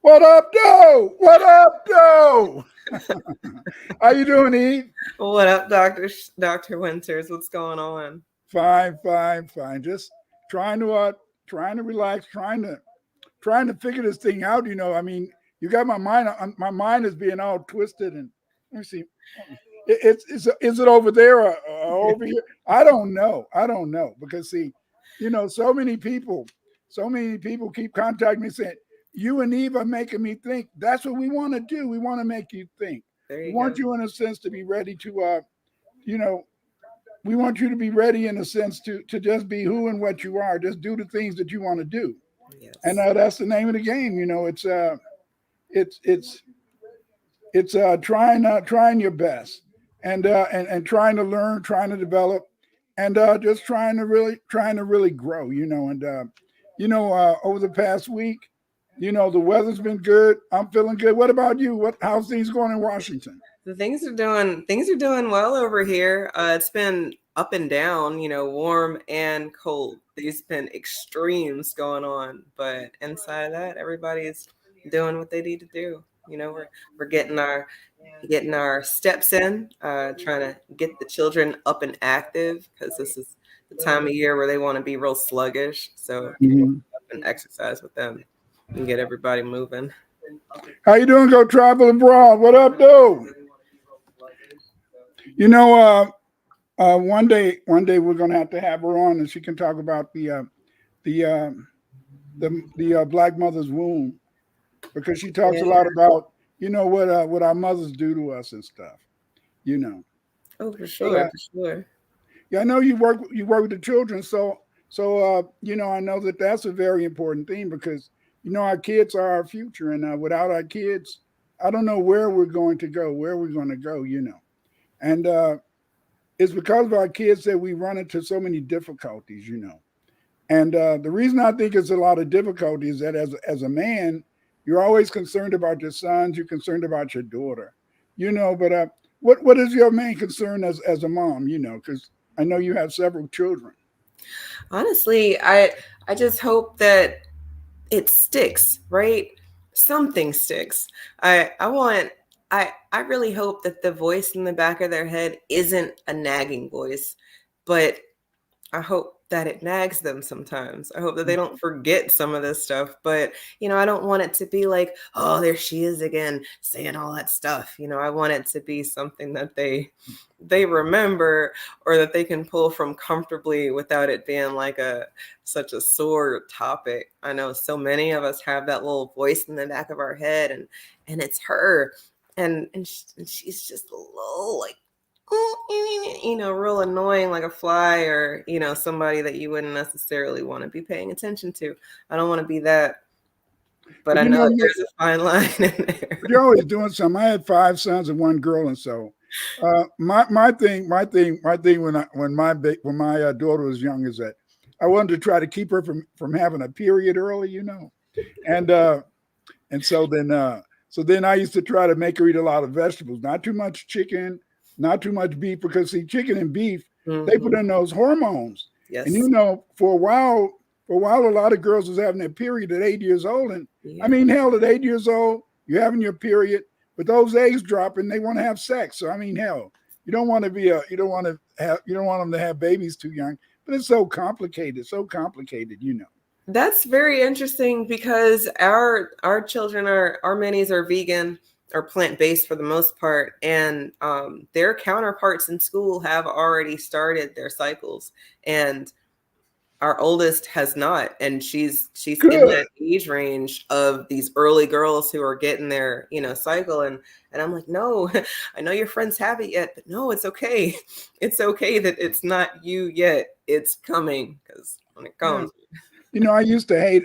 What up, Doe? What up, Doe? How you doing, Eve? What up, Doctor Winters? What's going on? Fine, fine, fine. Just trying to trying to relax, trying to figure this thing out. I mean, you got my mind. My mind is being all twisted, and let me see. Is it over there or over here? I don't know. I don't know because see, so many people keep contacting me saying you and Eve are making me think. That's what we want to do. We want to make you think. There We you want go. you in a sense to be ready to you know we want you to be ready in a sense to just be who and what you are. Just do the things that you want to do, and Yes. that's the name of the game. It's trying your best and trying to learn, trying to develop, and just trying to really grow. Over the past week, the weather's been good. I'm feeling good. What about you? How's things going in Washington? The things are doing well over here. It's been up and down, warm and cold. There's been extremes going on, but inside of that, everybody's doing what they need to do. We're getting our steps in, trying to get the children up and active because this is the time of year where they want to be real sluggish. So Mhm. up and exercise with them and get everybody moving. How you doing? Go travel abroad. What up, though? You know, one day we're gonna have to have her on, and she can talk about the black mother's womb because she talks Yeah. a lot about what our mothers do to us and stuff. You know, Oh, for but sure, for sure. yeah, I know you work with the children, so I know that that's a very important thing because our kids are our future, and without our kids, I don't know where we're going to go, where we're going to go. And it's because of our kids that we run into so many difficulties. And the reason I think it's a lot of difficulty is that as a man, you're always concerned about your sons, you're concerned about your daughter, But what is your main concern as a mom? Because I know you have several children. Honestly, I just hope that it sticks, right? Something sticks. I really hope that the voice in the back of their head isn't a nagging voice, but I hope that it nags them sometimes. I hope that they don't forget some of this stuff, but I don't want it to be like, oh, there she is again saying all that stuff. I want it to be something that they remember or that they can pull from comfortably without it being like a such a sore topic. I know so many of us have that little voice in the back of our head and it's her and she's just a little like real annoying like a fly or, somebody that you wouldn't necessarily want to be paying attention to. I don't want to be that, but But I you know know, that you there's a fine line in there. you're always doing something. I had five sons and one girl, and so my thing when my daughter was young is that I wanted to try to keep her from having a period early, and and so then I used to try to make her eat a lot of vegetables, not too much chicken, not too much beef, because see, chicken and beef they put Hmm. in those hormones, and Yes. for a while, a lot of girls was having their period at 8 years old, and I Yeah. mean, hell, at 8 years old, you're having your period, but those eggs dropping, they want to have sex. So I mean, hell, you don't want them to have babies too young, but it's so complicated. That's very interesting because our children our minis are vegan or plant based for the most part, and their counterparts in school have already started their cycles, and our oldest has not, and she's in Good. that age range of these early girls who are getting their cycle, and I'm like, no, I know your friends have it yet, but no, it's okay. It's okay that it's not you yet. It's coming because when it Yeah. comes. I used to hate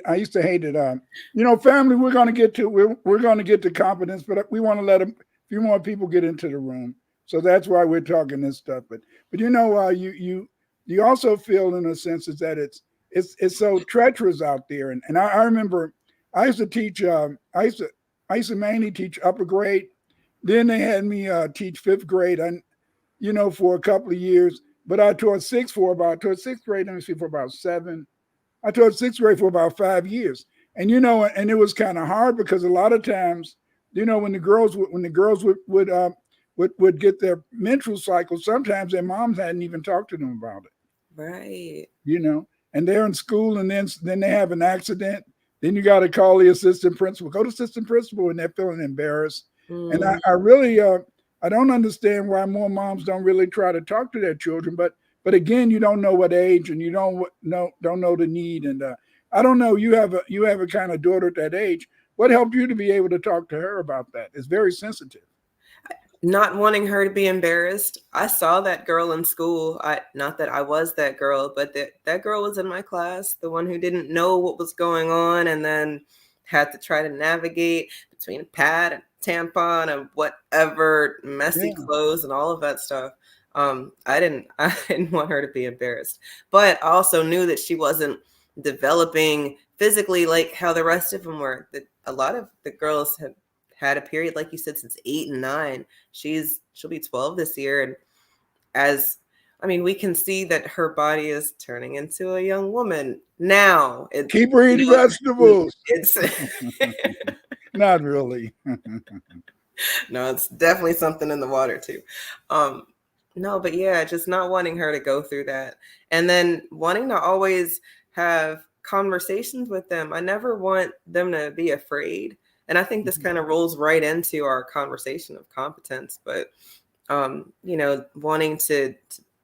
it. Family, we're going to get to competence, but we want to let a few more people get into the room. So that's why we're talking this stuff. But you also feel in a sense is that it's so treacherous out there. And I remember I used to teach. I used to mainly teach upper grade. Then they had me teach fifth grade, and for a couple of years. But I taught sixth grade. Let me see, for about seven. I taught sixth grade for about 5 years. And and it was kind of hard because a lot of times, when the girls would get their menstrual cycle, sometimes their moms hadn't even talked to them about it. Right. you know, and they're in school, and then they have an accident. Then you got to call the assistant principal, go to assistant principal, and they're feeling embarrassed. And I, Mm, I really, I don't understand why more moms don't really try to talk to their children. But again, you don't know what age, and you don't know the need. And I don't know. You have a kind of daughter at that age. What helped you to be able to talk to her about that? It's very sensitive. not wanting her to be embarrassed. I saw that girl in school. I Not that I was that girl, but that girl was in my class, the one who didn't know what was going on and then had to try to navigate between a pad and tampon and whatever messy Yeah. clothes and all of that stuff. I didn't want her to be embarrassed. But I also knew that she wasn't developing physically like how the rest of them were. That a lot of the girls have had a period, like you said, since 8 and 9. She'll be 12 this year, and as I mean, we can see that her body is turning into a young woman now. Keep her eating vegetables. It's Not really. no, it's definitely something in the water too. Um, no, but yeah, just not wanting her to go through that, and then wanting to always have conversations with them. I never want them to be afraid, and I think this kind of rolls right into our conversation of competence. But wanting to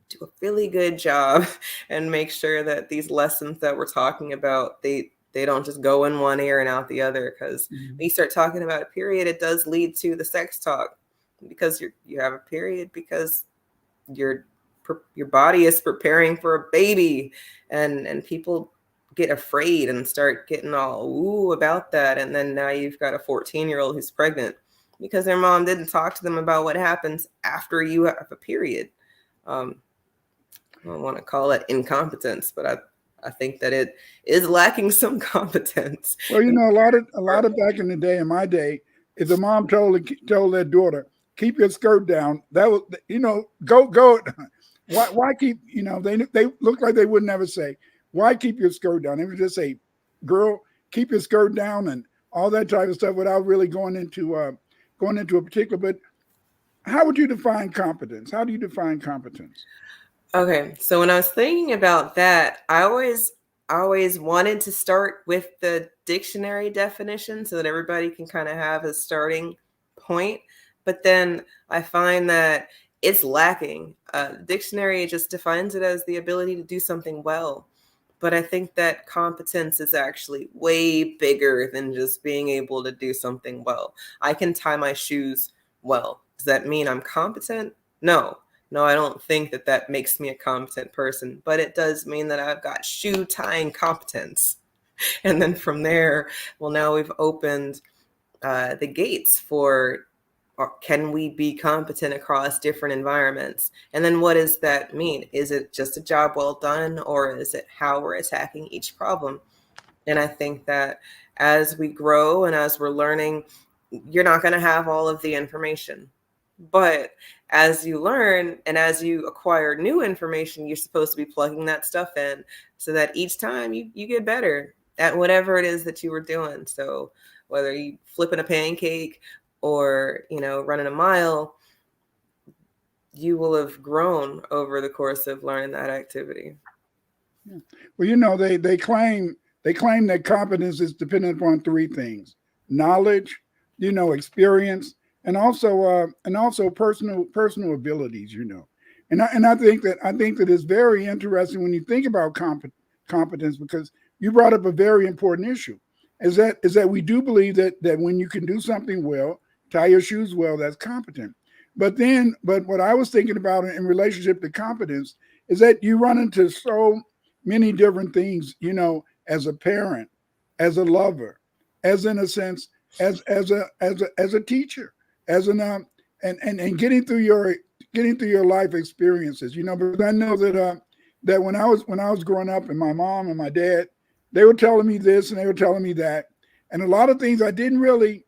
do a really good job and make sure that these lessons that we're talking about, they don't just go in one ear and out the other. Because when you start talking about a period, it does lead to the sex talk, because you have a period because your your body is preparing for a baby, and people get afraid and start getting all ooh about that, and then now you've got a 14-year-old who's pregnant because their mom didn't talk to them about what happens after you have a period. um, I don't want to call it incompetence, but I think that it is lacking some competence. Well, a lot of back in the day, in my day, if the mom told their daughter, "Keep your skirt down," that was, go. Why keep, they look like they would never say, "Why keep your skirt down?" They would just say, "Girl, keep your skirt down," and all that type of stuff without really going into a particular. But how would you define competence? How do you define competence? Okay, so when I was thinking about that, I always wanted to start with the dictionary definition so that everybody can kind of have a starting point. But then I find that it's lacking. Dictionary just defines it as the ability to do something well. But I think that competence is actually way bigger than just being able to do something well. I can tie my shoes well. Does that mean I'm competent? No. No, I don't think that that makes me a competent person, but it does mean that I've got shoe tying competence. And then from there, well, now we've opened the gates for can we be competent across different environments? And then what does that mean? Is it just a job well done, or is it how we're attacking each problem? And I think that as we grow and as we're learning, you're not going to have all of the information. But as you learn and as you acquire new information, you're supposed to be plugging that stuff in so that each time you get better at whatever it is that you were doing. So whether you flipping a pancake or, running a mile, you will have grown over the course of learning that activity. Yeah. Well, they claim that competence is dependent upon three things: knowledge, experience, and also personal abilities. And I think that it's very interesting when you think about competence, because you brought up a very important issue. Is that we do believe that when you can do something well, tie your shoes well, that's competent. But what I was thinking about in relationship to competence is that you run into so many different things, as a parent, as a lover, as in a sense, as a teacher, as an and getting through your life experiences, because I know that when I was growing up, and my mom and my dad, they were telling me this and they were telling me that, and a lot of things I didn't really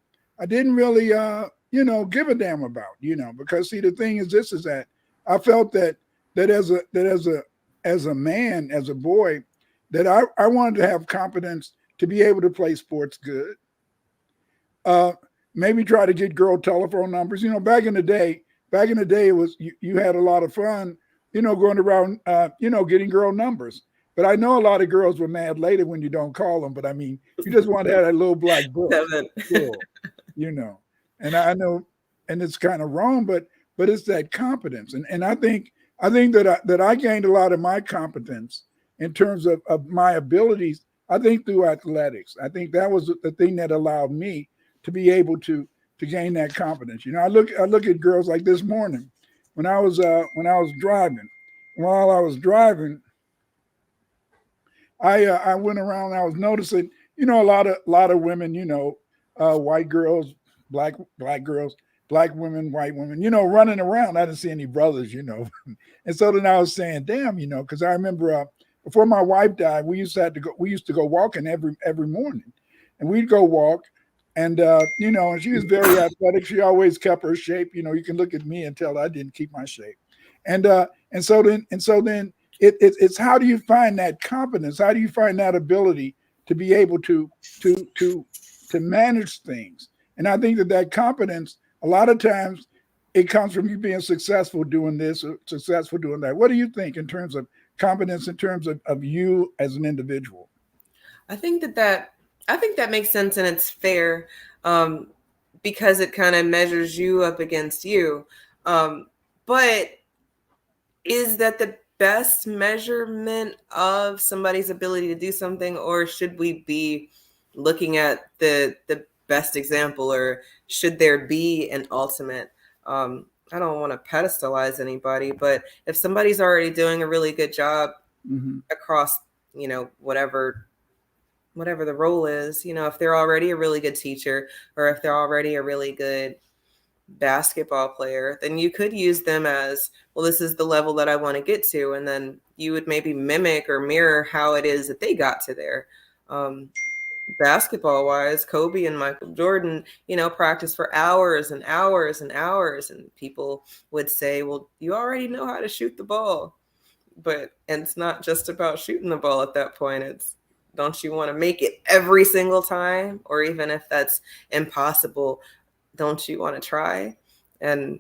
give a damn about, because see, the thing is, this is that I felt that as a man, as a boy, that I wanted to have competence to be able to play sports good. Uh, Maybe try to get girl telephone numbers. Back in the day, it was you had a lot of fun, going around, getting girl numbers. But I know a lot of girls were mad later when you don't call them. But I mean, you just want to have that little black book Haven't. full, you know. And I know, and it's kind of wrong, but it's that competence. And I think that I gained a lot of my competence in terms of my abilities. I think through athletics. I think that was the thing that allowed me to be able to gain that confidence. I look at girls like this morning when I was driving. While I was driving, I went around. I was noticing, a lot of women, white girls, black girls, black women, white women, running around. I didn't see any brothers. And so then I was saying, damn, because I remember before my wife died, we used to go walking every morning, and we'd go walk. And and she was very athletic. She always kept her shape. You can look at me and tell I didn't keep my shape. And so then it's how do you find that confidence? How do you find that ability to be able to to to manage things? And I think that confidence, a lot of times, it comes from you being successful doing this or successful doing that. What do you think in terms of confidence, in terms of you as an individual? I think that makes sense and it's fair, um, because it kind of measures you up against you. But is that the best measurement of somebody's ability to do something, or should we be looking at the best example, or should there be an ultimate? I don't want to pedestalize anybody, but if somebody's already doing a really good job Mm-hmm. across, whatever the role is, if they're already a really good teacher, or if they're already a really good basketball player, then you could use them as, well, this is the level that I want to get to. And then you would maybe mimic or mirror how it is that they got to there. Um, Basketball wise, Kobe and Michael Jordan, practice for hours and hours and hours. And people would say, well, you already know how to shoot the ball. And it's not just about shooting the ball at that point. It's, don't you want to make it every single time? Or even if that's impossible, don't you want to try? And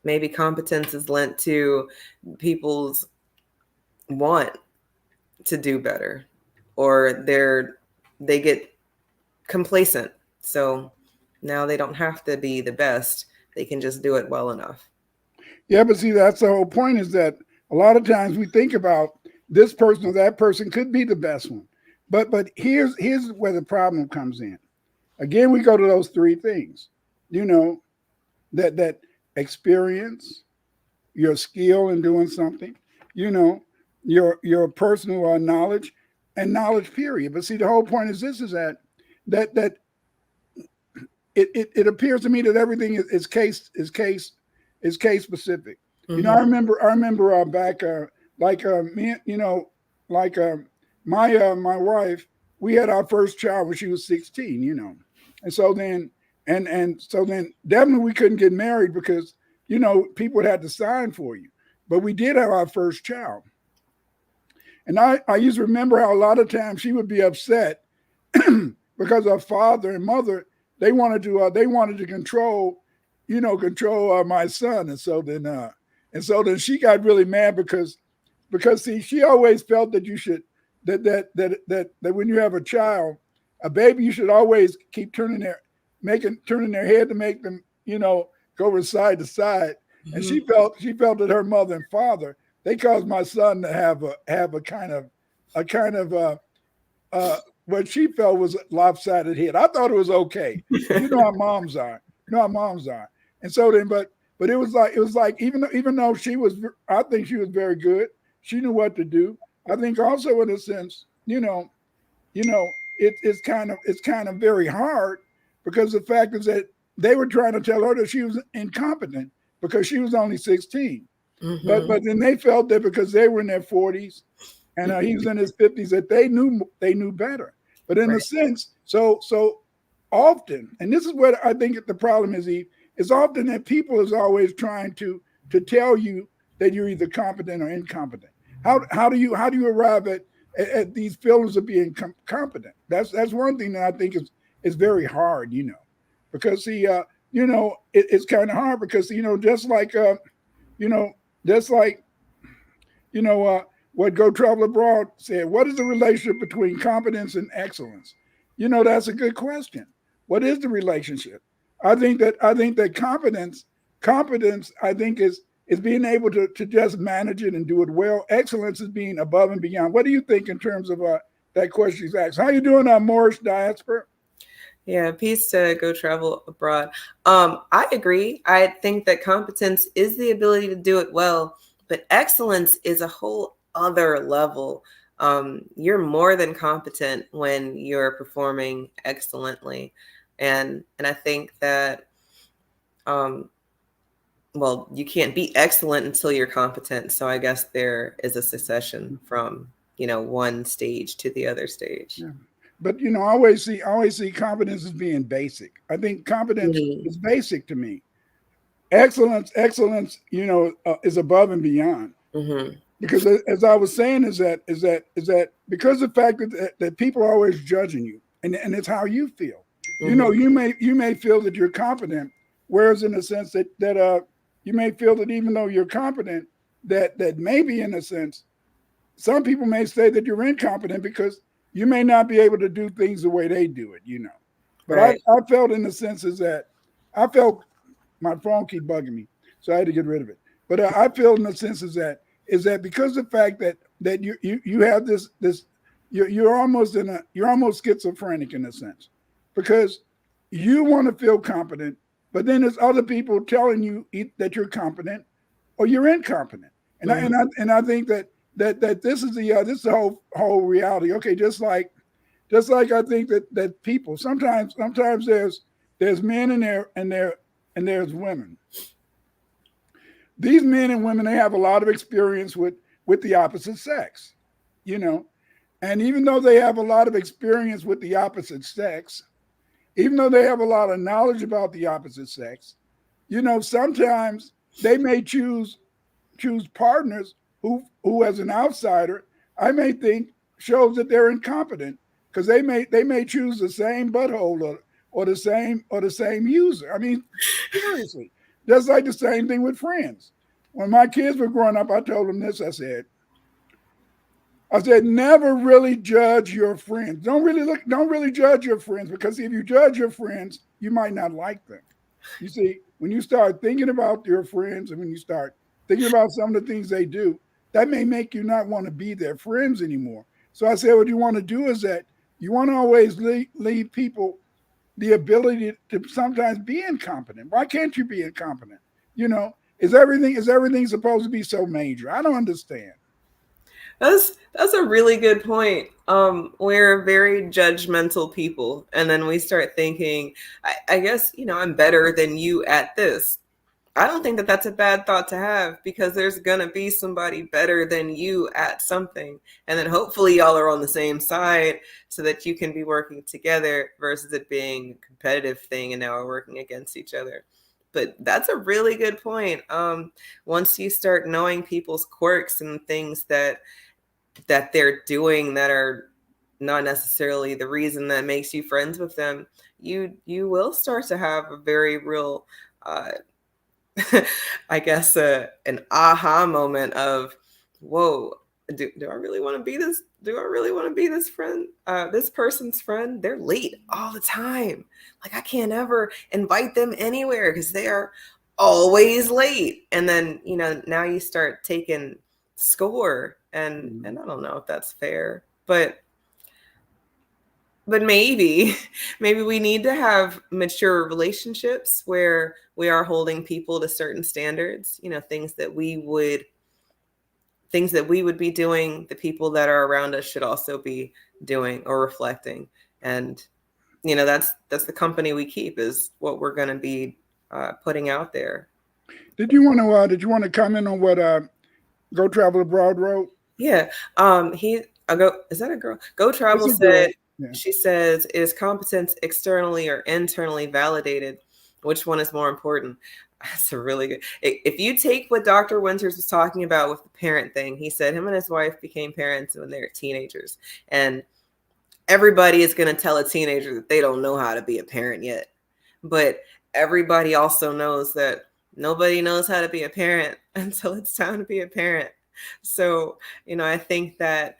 maybe competence is lent to people's want to do better, or they get complacent. So now they don't have to be the best. They can just do it well enough. Yeah, but see, that's the whole point is that a lot of times we think about this person or that person could be the best one. But here's where the problem comes in. Again, we go to those three things. You know, that experience, your skill in doing something, you know, your personal knowledge and knowledge period. But see, the whole point is this is that it appears to me that everything is case specific. Mm-hmm. I remember back me, like my wife, we had our first child when she was 16, and so then and so then definitely we couldn't get married because people had to sign for you, but we did have our first child, and I used to remember how a lot of times she would be upset because her father and mother they wanted to control my son, and so then she got really mad because see she always felt that you should that when you have a child, a baby, you should always keep turning their head to make them go from side to side, and Mm-hmm. she felt that her mother and father they caused my son to have a kind of uh, what she felt was a lopsided head. I thought it was okay, but you know how moms are. You know how moms are. And so then, but it was like even though I think she was very good. She knew what to do. I think also in a sense, it's kind of very hard because the fact is that they were trying to tell her that she was incompetent because she was only 16. But Mm-hmm. but then they felt that because they were in their 40s and he was in his 50s that they knew better. But in a Right. sense, so often, and this is what I think the problem is, Eve, is often that people is always trying to tell you that you're either competent or incompetent. How do you arrive at these feelings of being competent. That's one thing that I think is very hard, because see, it's kind of hard because just like you know, just like you know what Go Travel Abroad said. What is the relationship between competence and excellence? That's a good question. What is the relationship? I think that competence I think is being able to just manage it and do it well. Excellence is being above and beyond. What do you think in terms of that question he's asked? How you doing, Morris Diaspora? Yeah, peace to Go Travel Abroad. I agree. I think that competence is the ability to do it well, but excellence is a whole other level. You're more than competent when you're performing excellently, and I think that um, well, you can't be excellent until you're competent. So I guess there is a succession from one stage to the other stage. Yeah. But I always see competence as being basic. I think competence Mhm. is basic to me. Excellence, is above and beyond. Mhm. Because as I was saying, is that because of the fact that people are always judging you, and it's how you feel. Mhm. You may feel that you're competent, whereas in a sense that you may feel that even though you're competent, that maybe in a sense some people may say that you're incompetent because you may not be able to do things the way they do it. But I, Right. I felt in the sense is that I felt my phone keep bugging me, so I had to get rid of it. But I feel in the sense is that because of the fact that you have this you're almost schizophrenic in a sense because you want to feel competent, but then there's other people telling you that you're competent or you're incompetent, and I Mhm. and I and I think that this is the whole reality. Okay, just like I think that people sometimes there's men and there's women. These men and women, they have a lot of experience with the opposite sex, you know. And even though they have a lot of experience with the opposite sex, even though they have a lot of knowledge about the opposite sex, sometimes they may choose partners who as an outsider, I may think shows that they're incompetent because they may choose the same butthole or the same user. I mean, seriously. Just like the same thing with friends. When my kids were growing up, I told them this. I said, never really judge your friends. Don't really judge your friends because if you judge your friends, you might not like them. You see, when you start thinking about your friends and when you start thinking about some of the things they do, that may make you not want to be their friends anymore. So I said, what you want to do is that you want to always leave people the ability to sometimes be incompetent. Why can't you be incompetent? You know, is everything supposed to be so major? I don't understand. That's a really good point. We're very judgmental people, and then we start thinking, I guess I'm better than you at this. I don't think that that's a bad thought to have because there's gonna be somebody better than you at something, and then hopefully y'all are on the same side so that you can be working together versus it being a competitive thing and now we're working against each other. But that's a really good point. Once you start knowing people's quirks and things that they're doing that are not necessarily the reason that makes you friends with them, you will start to have a very real uh, I guess an aha moment of, whoa, do I really want to be this? Do I really want to be this friend? This person's friend? They're late all the time. Like I can't ever invite them anywhere because they are always late. And then now you start taking score, and I don't know if that's fair, but maybe maybe we need to have mature relationships where we are holding people to certain standards, things that we would be doing, the people that are around us should also be doing or reflecting. And that's the company we keep, is what we're going to be putting out there. Did you want to comment on what Go Travel Abroad wrote? Yeah. He a go Is that a girl? Go It's Travel a said, girl. Yeah. she says, is competence externally or internally validated? Which one is more important? That's a really good. If you take what Dr. Winters was talking about with the parent thing, he said him and his wife became parents when they were teenagers. And everybody is going to tell a teenager that they don't know how to be a parent yet. But everybody also knows that nobody knows how to be a parent until it's time to be a parent. So, I think that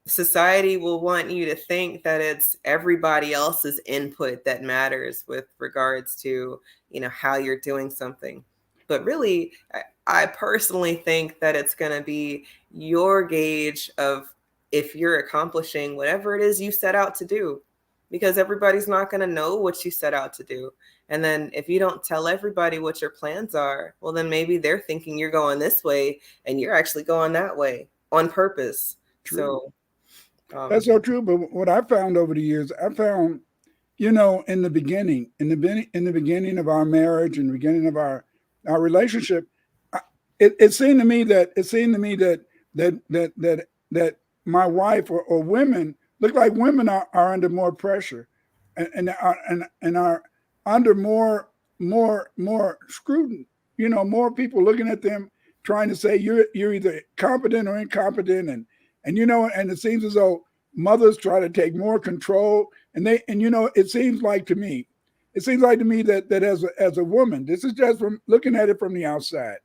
society will want you to think that it's everybody else's input that matters with regards to, how you're doing something. But really, I personally think that it's going to be your gauge of if you're accomplishing whatever it is you set out to do, because everybody's not going to know what you set out to do. And then if you don't tell everybody what your plans are, well, then maybe they're thinking you're going this way and you're actually going that way on purpose. True. So, That's um, so true. But what I found over the years, I found, in the beginning, in the beginning of our marriage and the beginning of our relationship, it seemed to me that my wife or women look like women are under more pressure, and are under more scrutiny. More people looking at them trying to say you're either competent or incompetent, and it seems as though mothers try to take more control, and it seems like to me that as a woman, this is just from looking at it from the outside,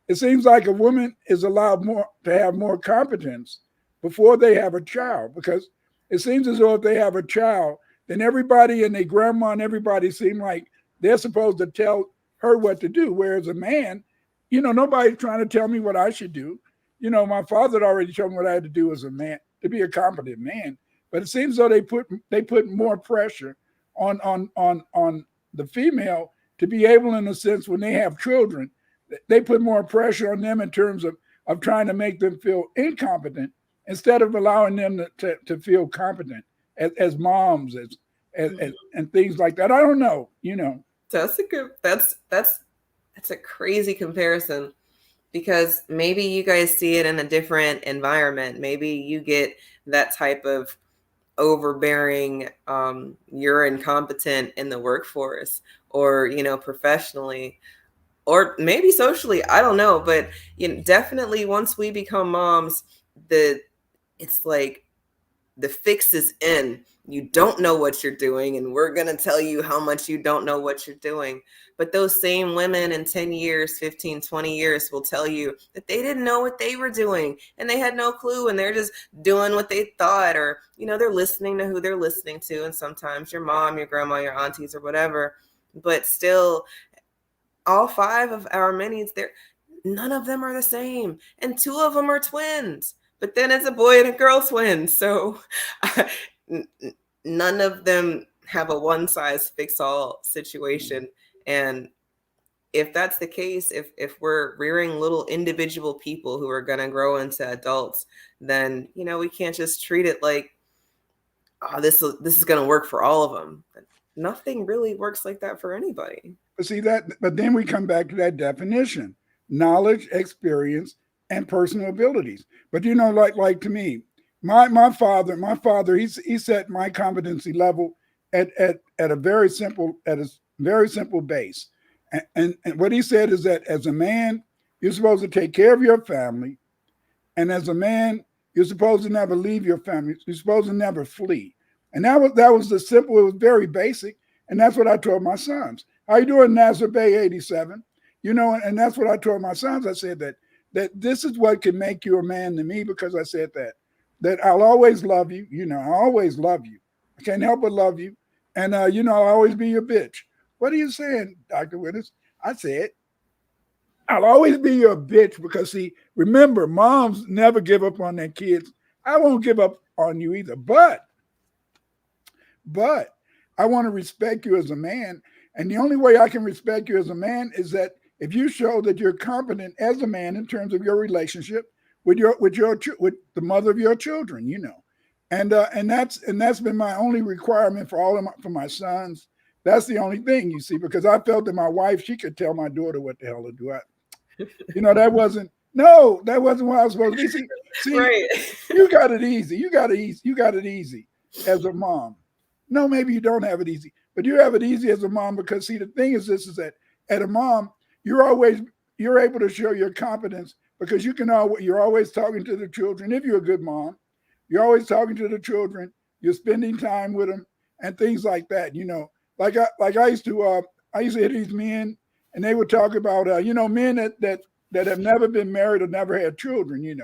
it seems like a woman is allowed more to have more competence before they have a child, because it seems as though if they have a child, then everybody and their grandma and everybody seem like they're supposed to tell her what to do. Whereas a man, nobody's trying to tell me what I should do. My father had already told me what I had to do as a man to be a competent man. But it seems though they put more pressure on the female to be able, in a sense, when they have children, they put more pressure on them in terms of trying to make them feel incompetent instead of allowing them to feel competent as moms, and things like that. I don't know. that's a good, that's a crazy comparison, because maybe you guys see it in a different environment. Maybe you get that type of overbearing, you're incompetent in the workforce, or, professionally, or maybe socially. I don't know. But, definitely once we become moms, the it's like the fix is in. You don't know what you're doing, and we're going to tell you how much you don't know what you're doing. But those same women in 10 years, 15, 20 years will tell you that they didn't know what they were doing and they had no clue, and they're just doing what they thought, or, they're listening to who they're listening to. And sometimes your mom, your grandma, your aunties, or whatever. But still, all five of our minis, none of them are the same. And two of them are twins. But then it's a boy and a girl twin. So none of them have a one size fits all situation. And if that's the case, if we're rearing little individual people who are going to grow into adults, then, we can't just treat it like, oh, this is going to work for all of them. Nothing really works like that for anybody. But then we come back to that definition: knowledge, experience, and personal abilities. But like to me, my father, he set my competency level at a very simple base. And what he said is that as a man, you're supposed to take care of your family, and as a man, you're supposed to never leave your family. You're supposed to never flee. And that was the simple. It was very basic, and that's what I told my sons. How you doing, Nazar Bay 87? And that's what I told my sons. I said that this is what can make you a man to me, because I said that I'll always love you. I always love you. I can't help but love you, and I'll always be your bitch. What are you saying, Dr. Winters? I said, I'll always be your bitch, because, see, remember, moms never give up on their kids. I won't give up on you either. But I want to respect you as a man. And the only way I can respect you as a man is that if you show that you're competent as a man in terms of your relationship with the mother of your children. And that's been my only requirement for my sons. That's the only thing, you see, because I felt that my wife, she could tell my daughter what the hell to do. That wasn't what I was supposed to be. See, Right. you got it easy. You got it easy as a mom. No, maybe you don't have it easy, but you have it easy as a mom, because, see, the thing is this, is that as a mom, you're always you're able to show your competence because you're always talking to the children. If you're a good mom, you're always talking to the children. You're spending time with them and things like that. Like I used to hear these men and they would talk about men that have never been married or never had children. They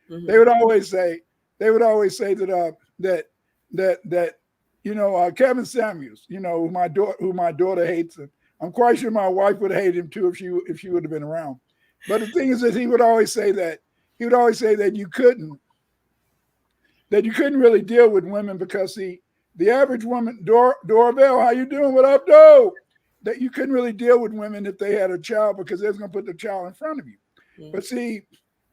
Hmm. would always say that Kevin Samuels, who my daughter hates. I'm quite sure my wife would hate him too if she would have been around. But the thing is that he would always say that you couldn't really deal with women because the average woman, Doorbell, how you doing? What up, Doe? That you couldn't really deal with women if they had a child because they was going to put the child in front of you. But see,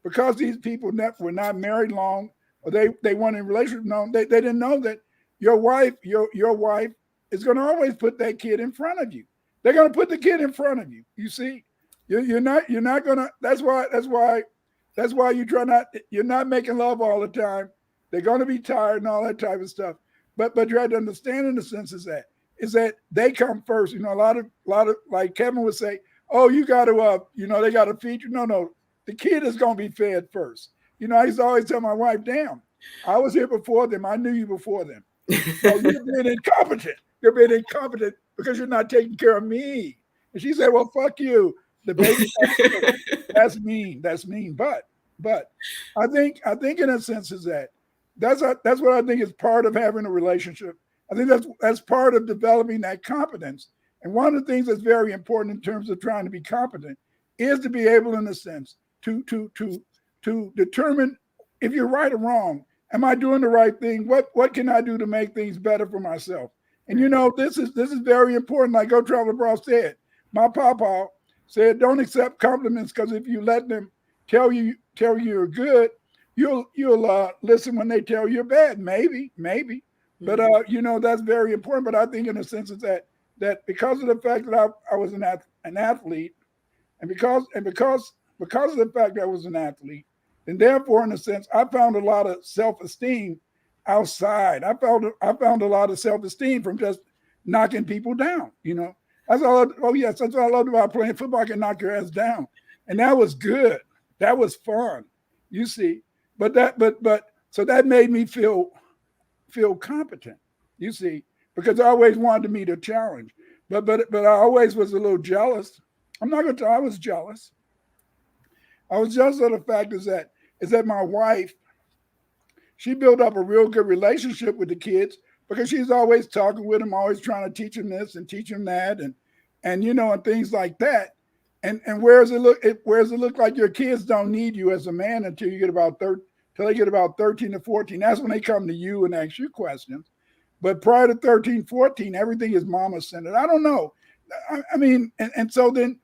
because these people were not married long, or they weren't in a relationship long, they didn't know that your wife is going to always put that kid in front of you. They're going to put the kid in front of you. You see, you're not going to. That's why you try not. You're not making love all the time. They're going to be tired and all that type of stuff. But you have to understand in the sense is that they come first. A lot of like Kevin would say, oh, you got to they got to feed you. No, the kid is going to be fed first. I used to always tell my wife, damn, I was here before them. I knew you before them. So you're being incompetent. You're being incompetent because you're not taking care of me. And she said, well, fuck you. The baby comes first. That's mean. That's mean. But I think in a sense is that's what I think is part of having a relationship. I think that's part of developing that competence. And one of the things that's very important in terms of trying to be competent is to be able, in a sense, to determine if you're right or wrong. Am I doing the right thing? What can I do to make things better for myself? And Right. this is very important. Like Go Travel Abroad said, my papa said, don't accept compliments because if you let them tell you you're good, you'll listen when they tell you you're bad. Maybe, but Mhm. that's very important. But I think in a sense is that because of the fact that I was an athlete, and because of the fact that I was an athlete, and therefore in a sense I found a lot of self esteem outside. I found a lot of self esteem from just knocking people down. That's all. Oh yes, that's what I loved about playing football. I can knock your ass down, and that was good. That was fun. You see, but so that made me feel competent. You see, because I always wanted to meet a challenge, but I always was a little jealous. I'm not gonna tell. I was jealous. I was jealous of the fact is that my wife, she built up a real good relationship with the kids because she's always talking with them, always trying to teach them this and teach them that, and things like that. And whereas it look like your kids don't need you as a man until they get about 13 to 14. That's when they come to you and ask you questions. But prior to 13, 14, everything is mama centered. I don't know. I mean, and so then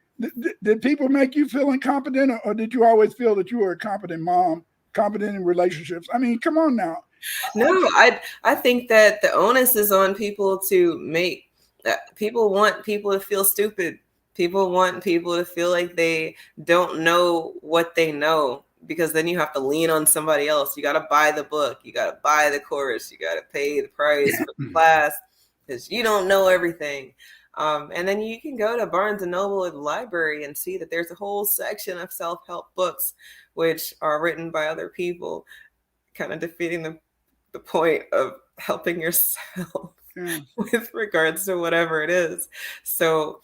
did people make you feel incompetent, or did you always feel that you were a competent mom, competent in relationships? I mean, come on now. No, I think that the onus is on people to make people want people to feel stupid. People want people to feel like they don't know what they know because then you have to lean on somebody else. You got to buy the book, you got to buy the course, you got to pay the price for the class because you don't know everything. And then you can go to Barnes and Noble or the library and see that there's a whole section of self-help books which are written by other people, kind of defeating the point of helping yourself Yeah. with regards to whatever it is. So,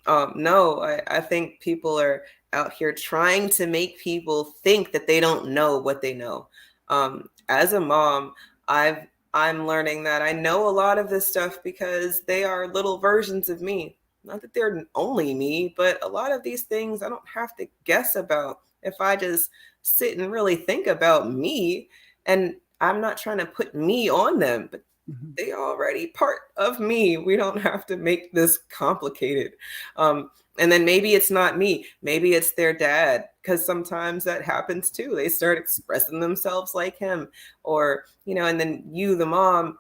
no, I think people are out here trying to make people think that they don't know what they know. As a mom, I'm learning that I know a lot of this stuff because they are little versions of me. Not that they're only me, but a lot of these things I don't have to guess about if I just sit and really think about me. And I'm not trying to put me on them, but Mhm. they already part of me. We don't have to make this complicated. And then maybe it's not me, maybe it's their dad, because sometimes that happens too. They start expressing themselves like him, or, and then you, the mom,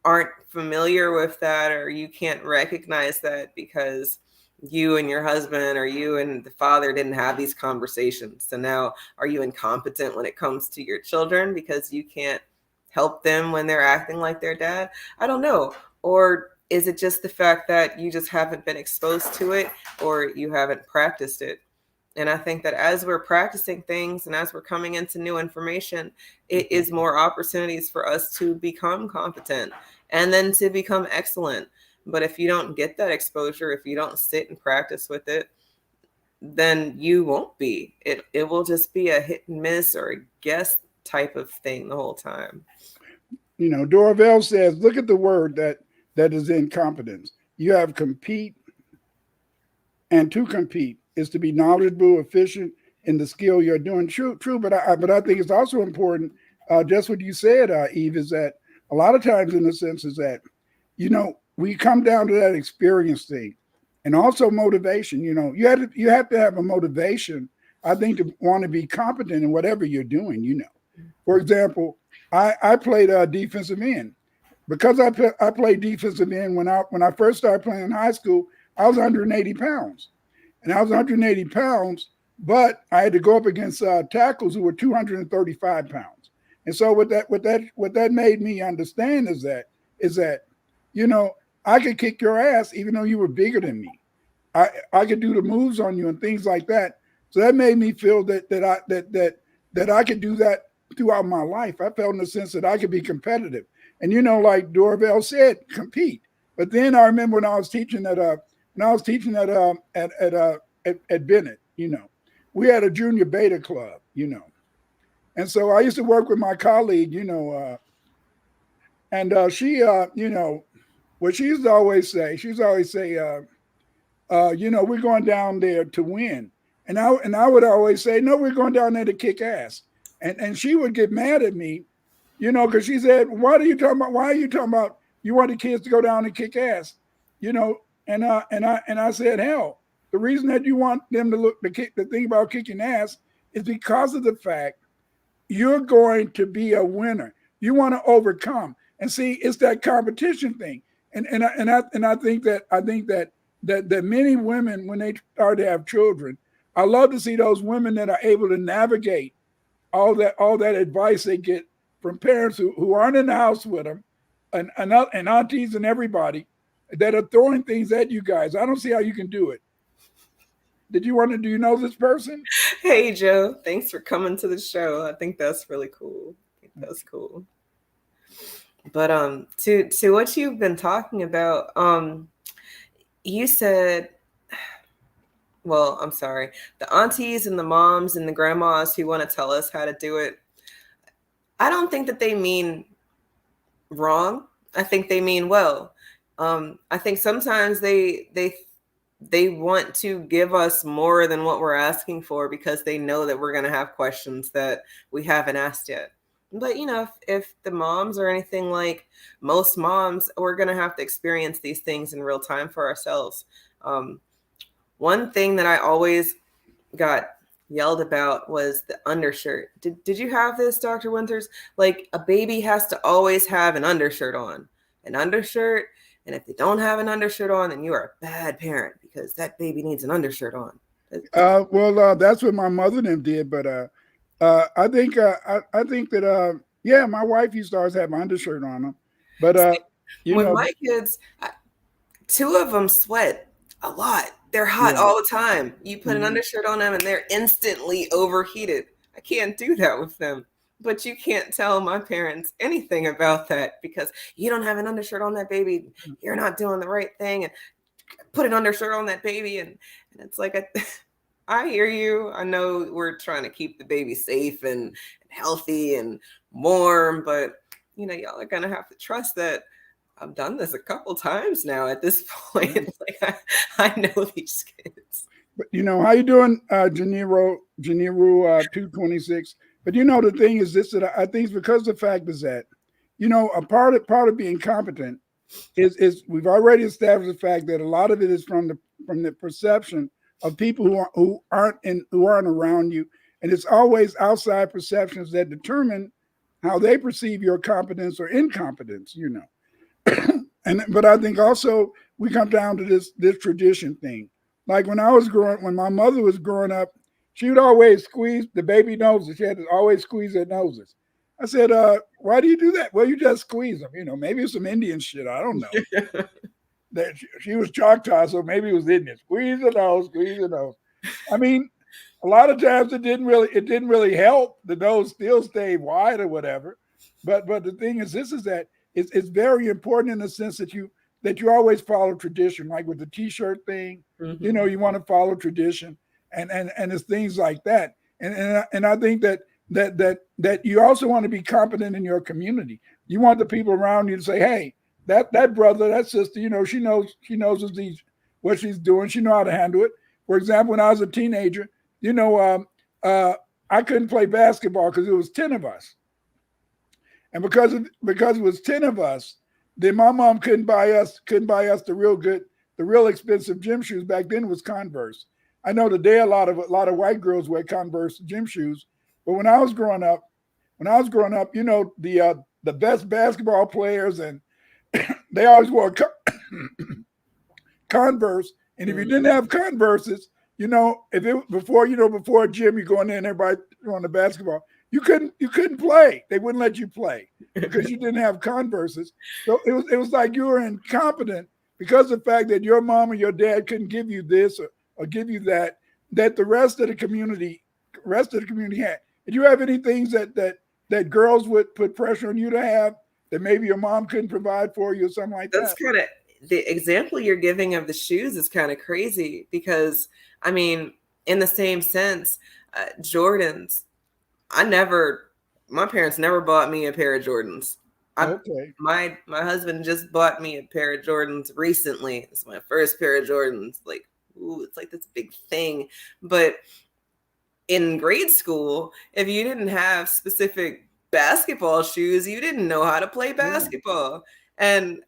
aren't familiar with that, or you can't recognize that because you and your husband or you and the father didn't have these conversations. So now are you incompetent when it comes to your children because you can't help them when they're acting like their dad? I don't know. Or Is it just the fact that you just haven't been exposed to it, or you haven't practiced it? And I think that as we're practicing things and as we're coming into new information, it is more opportunities for us to become competent and then to become excellent. But if you don't get that exposure, if you don't sit and practice with it, then you won't be. It will just be a hit and miss or a guess type of thing the whole time. You know, Dorvell says, look at the word that is in competence. You have compete, and to compete is to be knowledgeable, efficient in the skill you're doing. True, but I think it's also important. Just what you said, Eve, is that a lot of times, in the sense, is that we come down to that experience thing, and also motivation. You have to have a motivation, I think, to want to be competent in whatever you're doing. For example, I played defensive end because I played defensive end when I first started playing in high school. I was 180 pounds, and I was 180 pounds, but I had to go up against tackles who were 235 pounds. And so what that made me understand is that I could kick your ass even though you were bigger than me. I could do the moves on you and things like that. So that made me feel that I could do that throughout my life. I felt in the sense that I could be competitive. And like Dorvell said, compete. But then I remember when I was teaching at Bennett, we had a junior beta club, and so I used to work with my colleague, and she, what she used to always say, we're going down there to win, and I would always say, no, we're going down there to kick ass, and she would get mad at me, because she said, why are you talking about you want the kids to go down and kick ass, and I said, hell, the reason that you want them to think about kicking ass is because of the fact you're going to be a winner. You want to overcome, and see, it's that competition thing. And I think that many women, when they start to have children, I love to see those women that are able to navigate all that advice they get from parents who aren't in the house with them, and aunties and everybody that are throwing things at you guys. I don't see how you can do it. Do you know this person? Hey Joe, thanks for coming to the show. I think that's really cool. That's cool. But to what you've been talking about, you said, well, I'm sorry, the aunties and the moms and the grandmas who want to tell us how to do it. I don't think that they mean wrong. I think they mean well. I think sometimes they want to give us more than what we're asking for because they know that we're going to have questions that we haven't asked yet. But if the moms are anything like most moms, we're going to have to experience these things in real time for ourselves. One thing that I always got yelled about was the undershirt. Did you have this, Dr. Winters? Like, a baby has to always have an undershirt on. An undershirt. And if they don't have an undershirt on, then you are a bad parent because that baby needs an undershirt on. That's what my mother and them did. But I think that my wife used to always have an undershirt on them. But my kids, two of them sweat a lot. They're hot all the time. You put an undershirt on them and they're instantly overheated. I can't do that with them. But you can't tell my parents anything about that because you don't have an undershirt on that baby. You're not doing the right thing. And put an undershirt on that baby. And it's like, I hear you. I know we're trying to keep the baby safe and healthy and warm. But, y'all are going to have to trust that I've done this a couple times now at this point. Like, I know these kids. But how you doing, Janiro 226? But the thing is this, that I think it's because the fact is that, a part of being competent is we've already established the fact that a lot of it is from the perception of people who aren't around you, and it's always outside perceptions that determine how they perceive your competence or incompetence. But I think also we come down to this tradition thing. Like when my mother was growing up, she would always squeeze the baby noses. She had to always squeeze their noses. I said, why do you do that? Well, you just squeeze them. Maybe it's some Indian shit. I don't know. that she was Choctaw, so maybe it was Indian. Squeeze the nose, squeeze the nose. I mean, a lot of times it didn't really help. The nose still stayed wide or whatever. But the thing is, this is that it's very important in the sense that you always follow tradition, like with the T-shirt thing. Hmm. You want to follow tradition, and it's things like that. And I think that you also want to be competent in your community. You want the people around you to say, hey, that brother, that sister, she knows what she's doing. She know how to handle it. For example, when I was a teenager, you know, I couldn't play basketball because it was 10 of us, and because it was 10 of us, then my mom couldn't buy us the real expensive gym shoes. Back then it was Converse. I know today a lot of white girls wear Converse gym shoes, but when I was growing up, the best basketball players, and they always wore Converse. And if you didn't Hmm. have Converses, if it before a gym, you go in there and everybody on the basketball, you couldn't play. They wouldn't let you play because you didn't have Converses. So it was like you were incompetent because of the fact that your mom or your dad couldn't give you this, or give you that the rest of the community had. Did you have any things that girls would put pressure on you to have that maybe your mom couldn't provide for you or something like That's that? kind of the example you're giving of the shoes is kind of crazy because, I mean, in the same sense, Jordans, I never, my parents never bought me a pair of Jordans. I, Okay. my husband just bought me a pair of Jordans recently. It's my first pair of Jordans. Like, ooh, it's like this big thing. But in grade school, if you didn't have specific basketball shoes, you didn't know how to play Yeah. basketball. And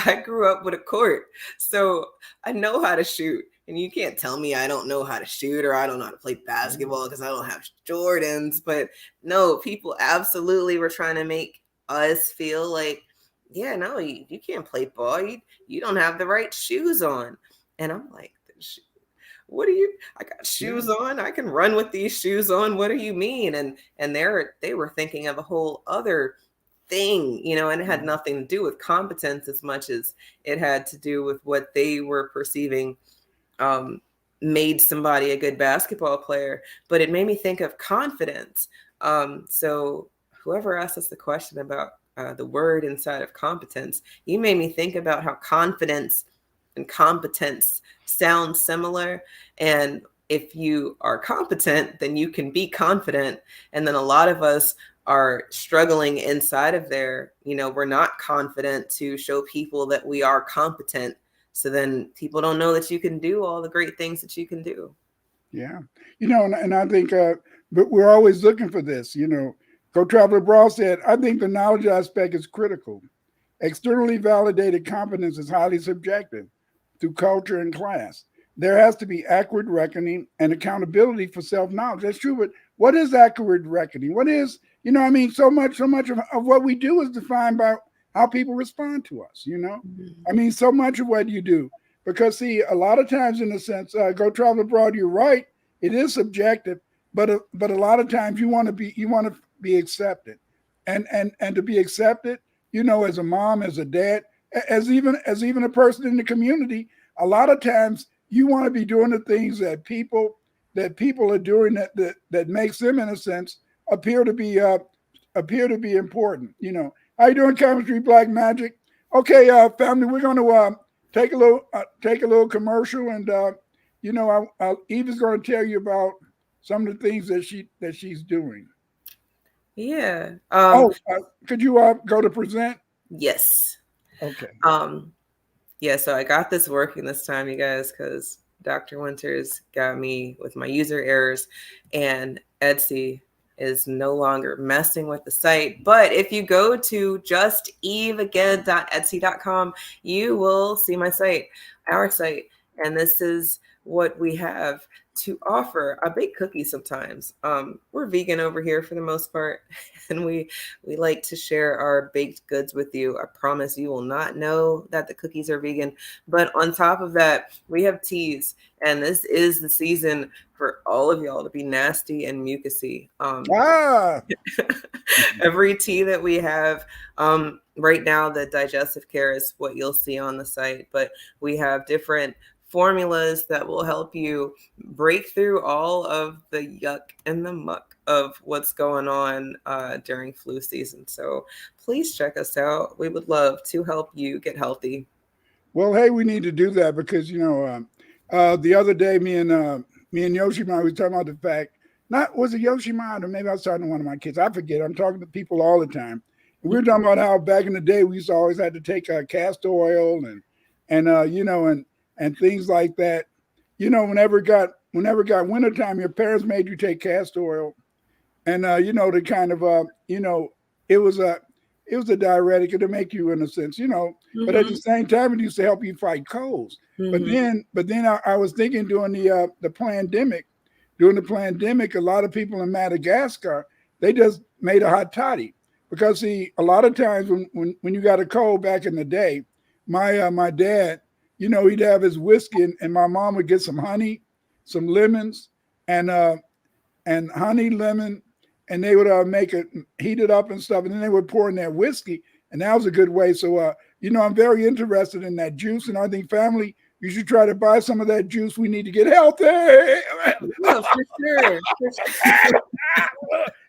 I grew up with a court, so I know how to shoot. And you can't tell me I don't know how to shoot or I don't know how to play Yeah. basketball because I don't have Jordans. But no, people absolutely were trying to make us feel like, yeah, no, you can't play ball. You don't have the right shoes on. And I'm like, what do you, I got Yeah. shoes on, I can run with these shoes on, what do you mean? And they were thinking of a whole other thing, and it had Yeah. nothing to do with competence as much as it had to do with what they were perceiving um, made somebody a good basketball player. But it made me think of confidence. So whoever asked us the question about the word inside of competence, you made me think about how confidence and competence sound similar. And if you are competent, then you can be confident. And then a lot of us are struggling inside of there. We're not confident to show people that we are competent. So then people don't know that you can do all the great things that you can do. Yeah. And I think, but we're always looking for this. Go Traveler Abroad said, I think the knowledge aspect is critical. Externally validated competence is highly subjective through culture and class. There has to be accurate reckoning and accountability for self knowledge. That's true, but what is accurate reckoning? What is, so much of what we do is defined by how people respond to us. Mhm. So much of what you do. Because, see, a lot of times, in a sense, Go Travel Abroad, you're right, it is subjective, but a lot of times you want to be accepted. And to be accepted, as a mom, as a dad, as even a person in the community, a lot of times you want to be doing the things that people are doing that makes them, in a sense, appear to be important. How you doing, chemistry, black magic? Okay, family, we're going to take a little commercial, and Eve is going to tell you about some of the things that she's doing. Yeah. Oh, could you go to present? Yes. Okay. Um, yeah, so I got this working this time, you guys, because Dr. Winters got me with my user errors, and Etsy is no longer messing with the site. But if you go to justeveagain.etsy.com, you will see my site, our site. And this is what we have to offer. I bake cookies sometimes. We're vegan over here for the most part, and we like to share our baked goods with you. I promise you will not know that the cookies are vegan. But on top of that, we have teas, and this is the season for all of y'all to be nasty and mucusy. Ah, Every tea that we have, right now, the digestive care is what you'll see on the site, but we have different formulas that will help you break through all of the yuck and the muck of what's going on during flu season. So please check us out. We would love to help you get healthy. well, hey, we need to do that because the other day me and Yoshima was talking about the fact. Not was it Yoshima or maybe I was talking to one of my kids. I forget. I'm talking to people all the time. And we were talking about how back in the day we used to always had to take castor oil and things like that. Whenever it got wintertime, your parents made you take castor oil and to kind of it was a diuretic to make you in a sense, but at the Mm-hmm. same time it used to help you fight colds. but Mm-hmm. then but then I was thinking during the pandemic, a lot of people in Madagascar, they just made a hot toddy because see, a lot of times when you got a cold back in the day, my dad, he'd have his whiskey, and my mom would get some honey, some lemons, and honey, lemon, and they would make it, heat it up and stuff, and then they would pour in their whiskey, and that was a good way. So, I'm very interested in that juice, and I think family, you should try to buy some of that juice. We need to get healthy. Yeah, for sure. For sure.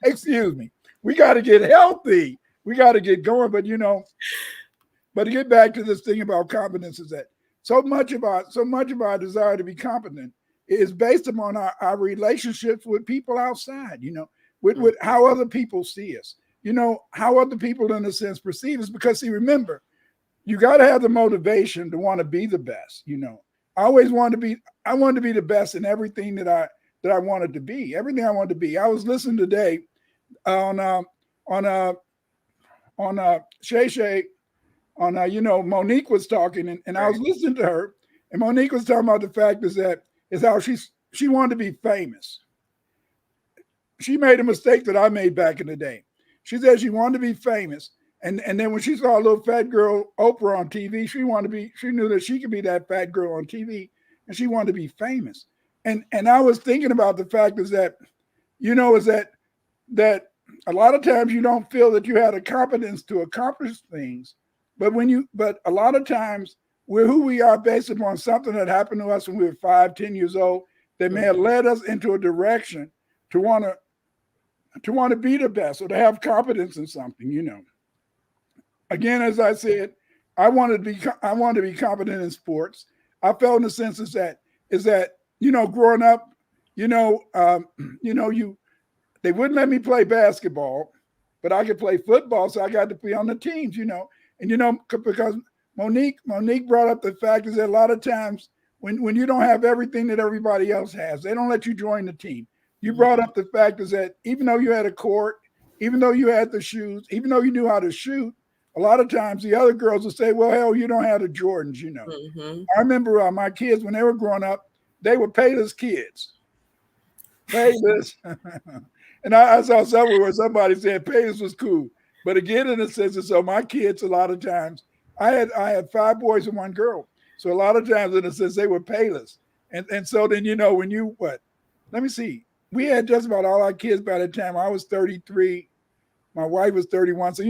Excuse me. We got to get healthy. We got to get going. But to get back to this thing about competence is that so much of our desire to be competent is based upon our relationships with people outside, with how other people see us, how other people in a sense perceive us. Because see, remember, you got to have the motivation to want to be the best. I always wanted to be, I wanted to be the best in everything that I wanted to be, everything I wanted to be. I was listening today on on uh Shay Shay on Monique was talking, and I Right. was listening to her, and Monique was talking about the fact is how she wanted to be famous. She made a mistake that I made back in the day. She said she wanted to be famous, and then when she saw a little fat girl Oprah on TV, she knew that she could be that fat girl on TV, and she wanted to be famous. And I was thinking about the fact is that a lot of times you don't feel that you had a competence to accomplish things, but a lot of times we're who we are based upon something that happened to us when we were 5, 10 years old that may have led us into a direction to want to be the best or to have competence in something. Again, as I said, I wanted to be competent in sports. I felt in the sense is that growing up, you know um, you they wouldn't let me play basketball, but I could play football, so I got to be on the teams. And because Monique brought up the fact is that a lot of times when you don't have everything that everybody else has, they don't let you join the team. You brought up the fact is that even though you had a court, even though you had the shoes, even though you knew how to shoot, a lot of times the other girls would say, "Well, hell, you don't have the Jordans." Mm-hmm. I remember my kids when they were growing up, they were Payless kids. Payless. And I saw somewhere where somebody said Payless was cool. But again, in a sense, and so my kids, a lot of times, I had 5 boys and 1 girl. So a lot of times, in a sense, they were Payless. And so then, when you, what? Let me see. We had just about all our kids by the time I was 33. My wife was 31. So,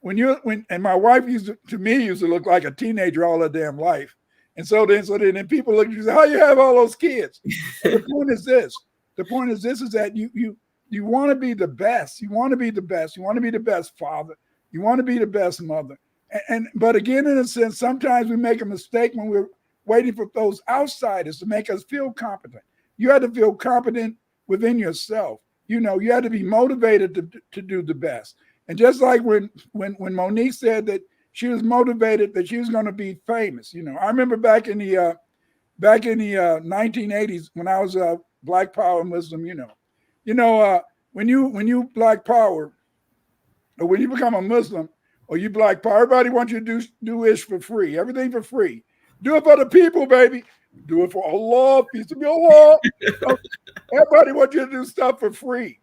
and my wife used to look like a teenager all her damn life. And so then people look at you and say, how you have all those kids? But the point is this. The point is this is that you want to be the best. You want to be the best. You want to be the best father. You want to be the best mother. But again, in a sense, sometimes we make a mistake when we're waiting for those outsiders to make us feel competent. You have to feel competent within yourself. You have to be motivated to do the best. And just like when Monique said that she was motivated that she was going to be famous. I remember back in the 1980s when I was a Black Power Muslim. When you Black Power, or when you become a Muslim, or you Black Power, everybody wants you to do ish for free, everything for free. Do it for the people, baby. Do it for Allah, peace be Allah. So everybody wants you to do stuff for free.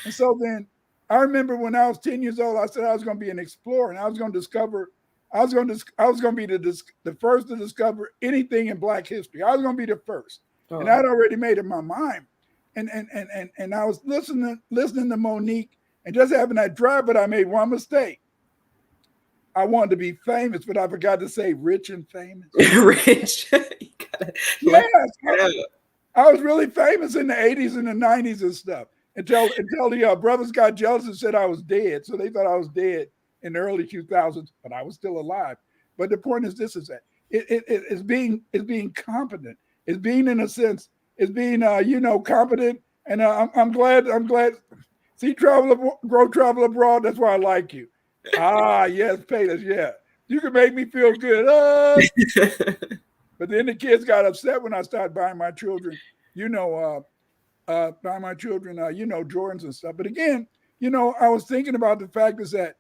And so then I remember when I was 10 years old, I said I was going to be an explorer and I was going to discover, I was going to be the first to discover anything in Black history. I was going to be the first. And Oh. I'd already made up my mind. And I was listening to Monique and just having that drive, but I made one mistake. I wanted to be famous, but I forgot to say rich and famous. Rich. You gotta let Yes, it out. I was really famous in the 80s and the 90s and stuff until the brothers got jealous and said I was dead. So they thought I was dead in the early 2000s, but I was still alive. But the point is this is that it's being competent. It's being in a sense, it's being competent. And I'm glad. See, travel abroad. That's why I like you. Ah, yes, Payless. Yeah, you can make me feel good. But then the kids got upset when I started buying my children, Jordans and stuff. But again, I was thinking about the fact is that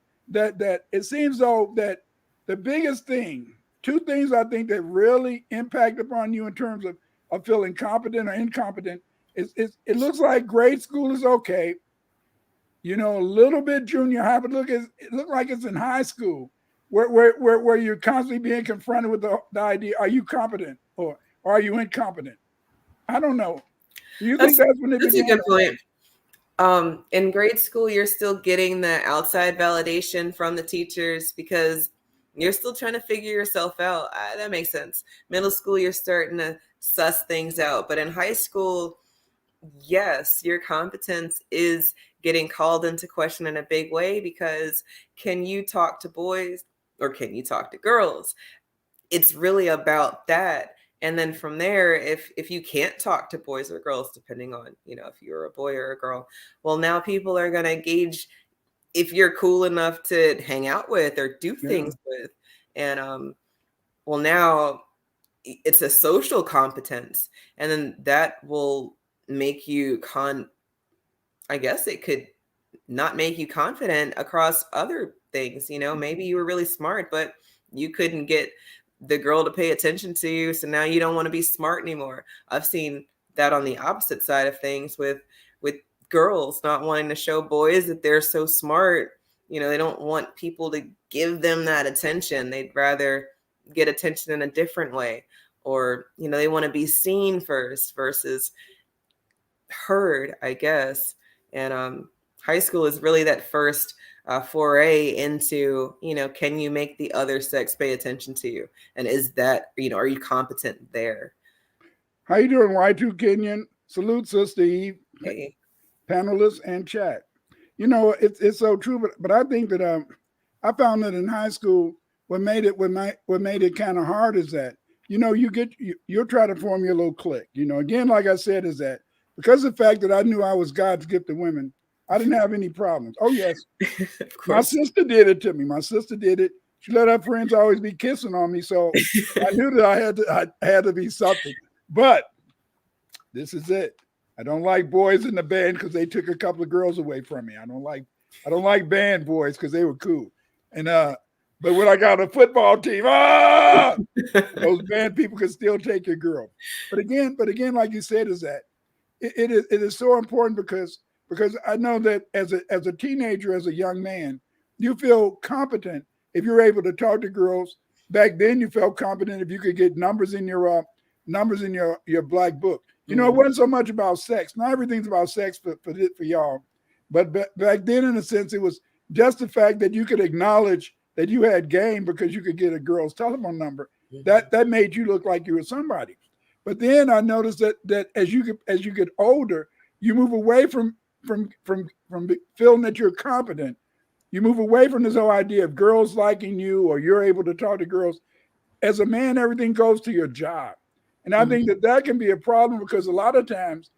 it seems though that the biggest thing, two things I think that really impact upon you in terms of feeling competent or incompetent is it looks like grade school is okay. A little bit junior high, but it look like it's in high school where you're constantly being confronted with the idea, are you competent or are you incompetent? I don't know. Do you think That's that's when it that's a began? good point. In grade school, you're still getting the outside validation from the teachers because you're still trying to figure yourself out. That makes sense. Middle school, you're starting to suss things out. But in high school, yes, your competence is getting called into question in a big way because can you talk to boys or can you talk to girls? It's really about that. And then from there, if you can't talk to boys or girls, depending on, if you're a boy or a girl, well, now people are going to gauge if you're cool enough to hang out with or do Yeah. things with. And well, now it's a social competence. And then that will make you I guess it could not make you confident across other things. Maybe you were really smart, but you couldn't get the girl to pay attention to you. So now you don't want to be smart anymore. I've seen that on the opposite side of things with girls not wanting to show boys that they're so smart. They don't want people to give them that attention. They'd rather get attention in a different way. Or, they want to be seen first versus heard, I guess. And high school is really that first foray into, can you make the other sex pay attention to you? And is that, are you competent there? How you doing, Y2 Kenyon? Salute, Sister Eve, Hey. panelists, and chat. It's so true, but I think that I found that in high school, what made it kind of hard is that you'll try to form your little clique. Again, like I said, is that because of the fact that I knew I was God's gift to women, I didn't have any problems. Oh yes, my sister did it to me. My sister did it. She let her friends always be kissing on me, so I knew that I had to be something. But this is it. I don't like boys in the band because they took a couple of girls away from me. I don't like band boys because they were cool. And but when I got a football team, those band people can still take your girl. But again, like you said, is that it is so important because I know that as a teenager, as a young man, you feel competent if you're able to talk to girls. Back then, you felt competent if you could get numbers in your black book. It wasn't so much about sex. Not everything's about sex for y'all, but back then, in a sense, it was just the fact that you could acknowledge that you had game because you could get a girl's telephone number. That made you look like you were somebody. But then I noticed that as you get older, you move away from feeling that you're competent. You move away from this whole idea of girls liking you or you're able to talk to girls. As a man, everything goes to your job. And I think that can be a problem because a lot of times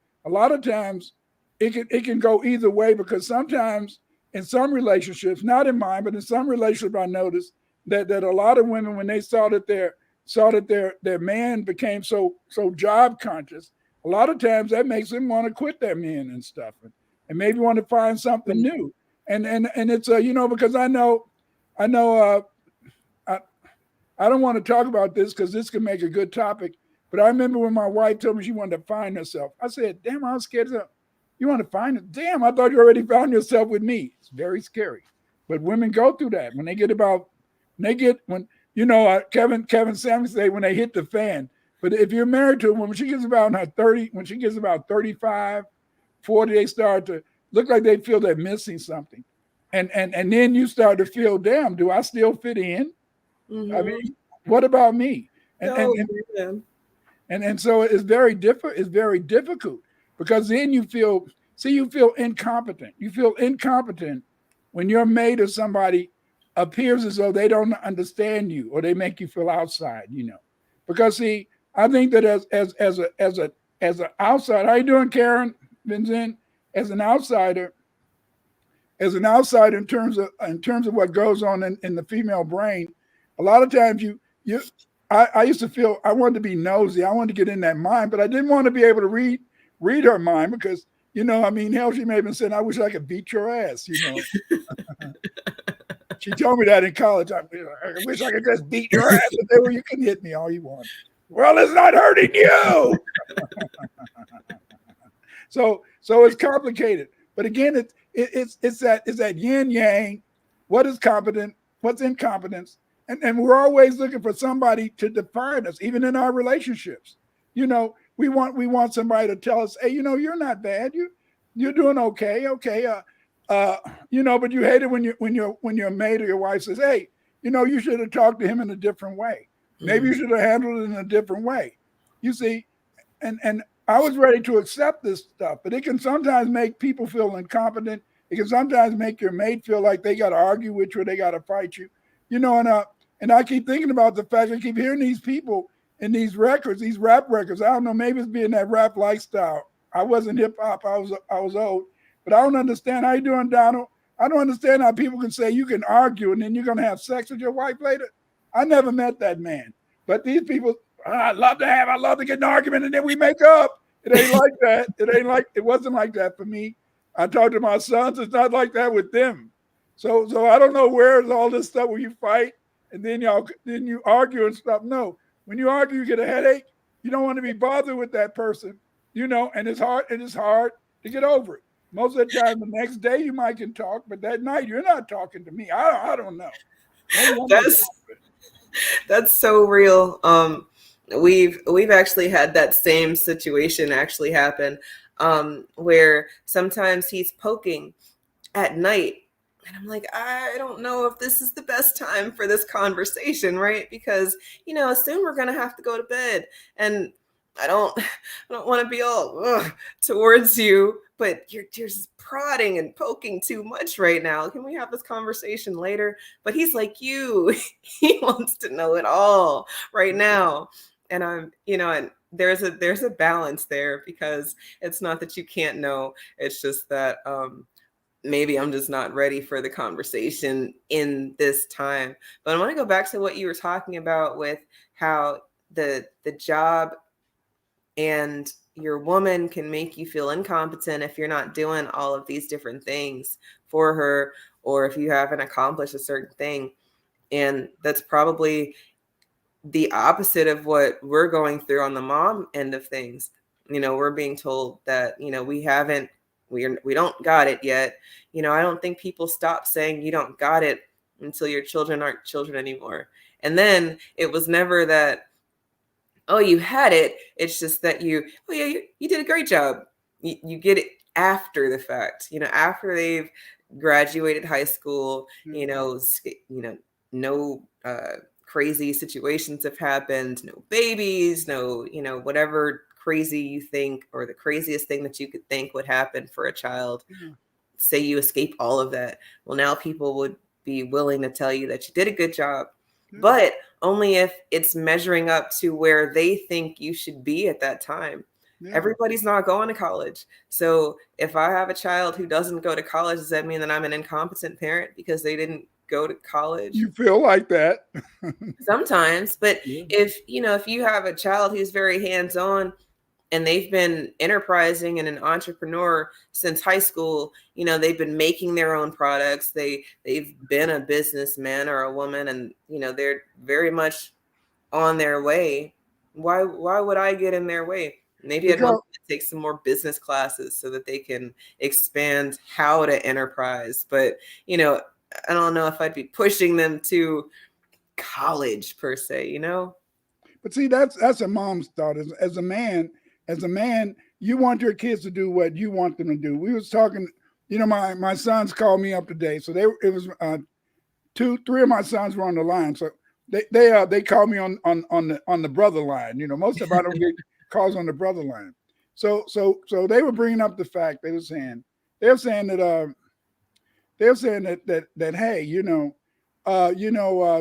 it can go either way because sometimes in some relationships, not in mine, but in some relationships, I noticed that a lot of women, when they saw that their man became so job conscious, a lot of times that makes them want to quit their men and stuff, and maybe want to find something new. And it's because I know I don't want to talk about this because this can make a good topic, But I remember when my wife told me she wanted to find herself. I said, damn, I was scared. You want to find it? Damn, I thought you already found yourself with me. It's very scary. But women go through that when they get about, when they get, when, Kevin Samuels say when they hit the fan. But if you're married to a woman, she gets about in her 30, when she gets about 35, 40, they start to look like they feel they're missing something. And then you start to feel, damn, do I still fit in? I mean, Mm-hmm. what about me? And and Oh, and man. and so it's very different. It's very difficult because then you feel incompetent. You feel incompetent when your mate or somebody appears as though they don't understand you or they make you feel outside. Because see, I think that as an outsider, how you doing, Karen Vincent? As an outsider, in terms of what goes on in the female brain, a lot of times I used to feel I wanted to be nosy. I wanted to get in that mind, but I didn't want to be able to read her mind because I mean, hell, she may have been saying, "I wish I could beat your ass." She told me that in college. I wish I could just beat your ass, but then you can hit me all you want. Well, it's not hurting you. So it's complicated. But again, it's that yin yang. What is competent? What's incompetence? And we're always looking for somebody to define us, even in our relationships. We want somebody to tell us, hey, you're not bad. You're doing okay. Okay. But you hate it when your mate or your wife says, hey, you should have talked to him in a different way. Maybe you should have handled it in a different way. You see, and I was ready to accept this stuff, but it can sometimes make people feel incompetent. It can sometimes make your mate feel like they got to argue with you or they got to fight you. And I keep thinking about the fact I keep hearing these people in these records, these rap records. I don't know, maybe it's being that rap lifestyle. I wasn't hip hop. I was old, but I don't understand. How you doing, Donald? I don't understand how people can say you can argue and then you're going to have sex with your wife later. I never met that man, but these people, I love to get in an argument and then we make up. It ain't like that. It wasn't like that for me. I talked to my sons. It's not like that with them. So I don't know where's all this stuff where you fight and then you argue and stuff. No, when you argue, you get a headache. You don't want to be bothered with that person, and it's hard. It is hard to get over it. Most of the time, the next day you might can talk, but that night you're not talking to me. I don't know. Maybe I'm not That's that's so real. We've actually had that same situation actually happen, where sometimes he's poking at night. And I'm like, I don't know if this is the best time for this conversation, right? Because, soon we're going to have to go to bed. And I don't want to be all towards you, but you're just prodding and poking too much right now. Can we have this conversation later? But he's like you. He wants to know it all right now. And and there's a balance there, because it's not that you can't know. It's just that maybe I'm just not ready for the conversation in this time. But I want to go back to what you were talking about with how the job and your woman can make you feel incompetent if you're not doing all of these different things for her, or if you haven't accomplished a certain thing. And that's probably the opposite of what we're going through on the mom end of things. We're being told that, we don't got it yet. I don't think people stop saying you don't got it until your children aren't children anymore. And then it was never that, oh, you had it. It's just that oh yeah, you did a great job. You get it after the fact, after they've graduated high school, no crazy situations have happened, no babies, no, whatever crazy you think, or the craziest thing that you could think would happen for a child. Say you escape all of that. Well, now people would be willing to tell you that you did a good job, but only if it's measuring up to where they think you should be at that time. Everybody's not going to college. So if I have a child who doesn't go to college, does that mean that I'm an incompetent parent because they didn't go to college? You feel like that Sometimes. But if you have a child who's very hands-on and they've been enterprising and an entrepreneur since high school, they've been making their own products, they've been a businessman or a woman, and they're very much on their way, Why would I get in their way? Maybe I'd want because them to take some more business classes so that they can expand how to enterprise. But, you know, I don't know if I'd be pushing them to college per se, you know? but see, that's a mom's thought. As a man, you want your kids to do what you want them to do. We was talking, my sons called me up today, so it was three of my sons were on the line, so they called me on the brother line. Most of I don't get calls on the brother line. So they were bringing up the fact they were saying that hey,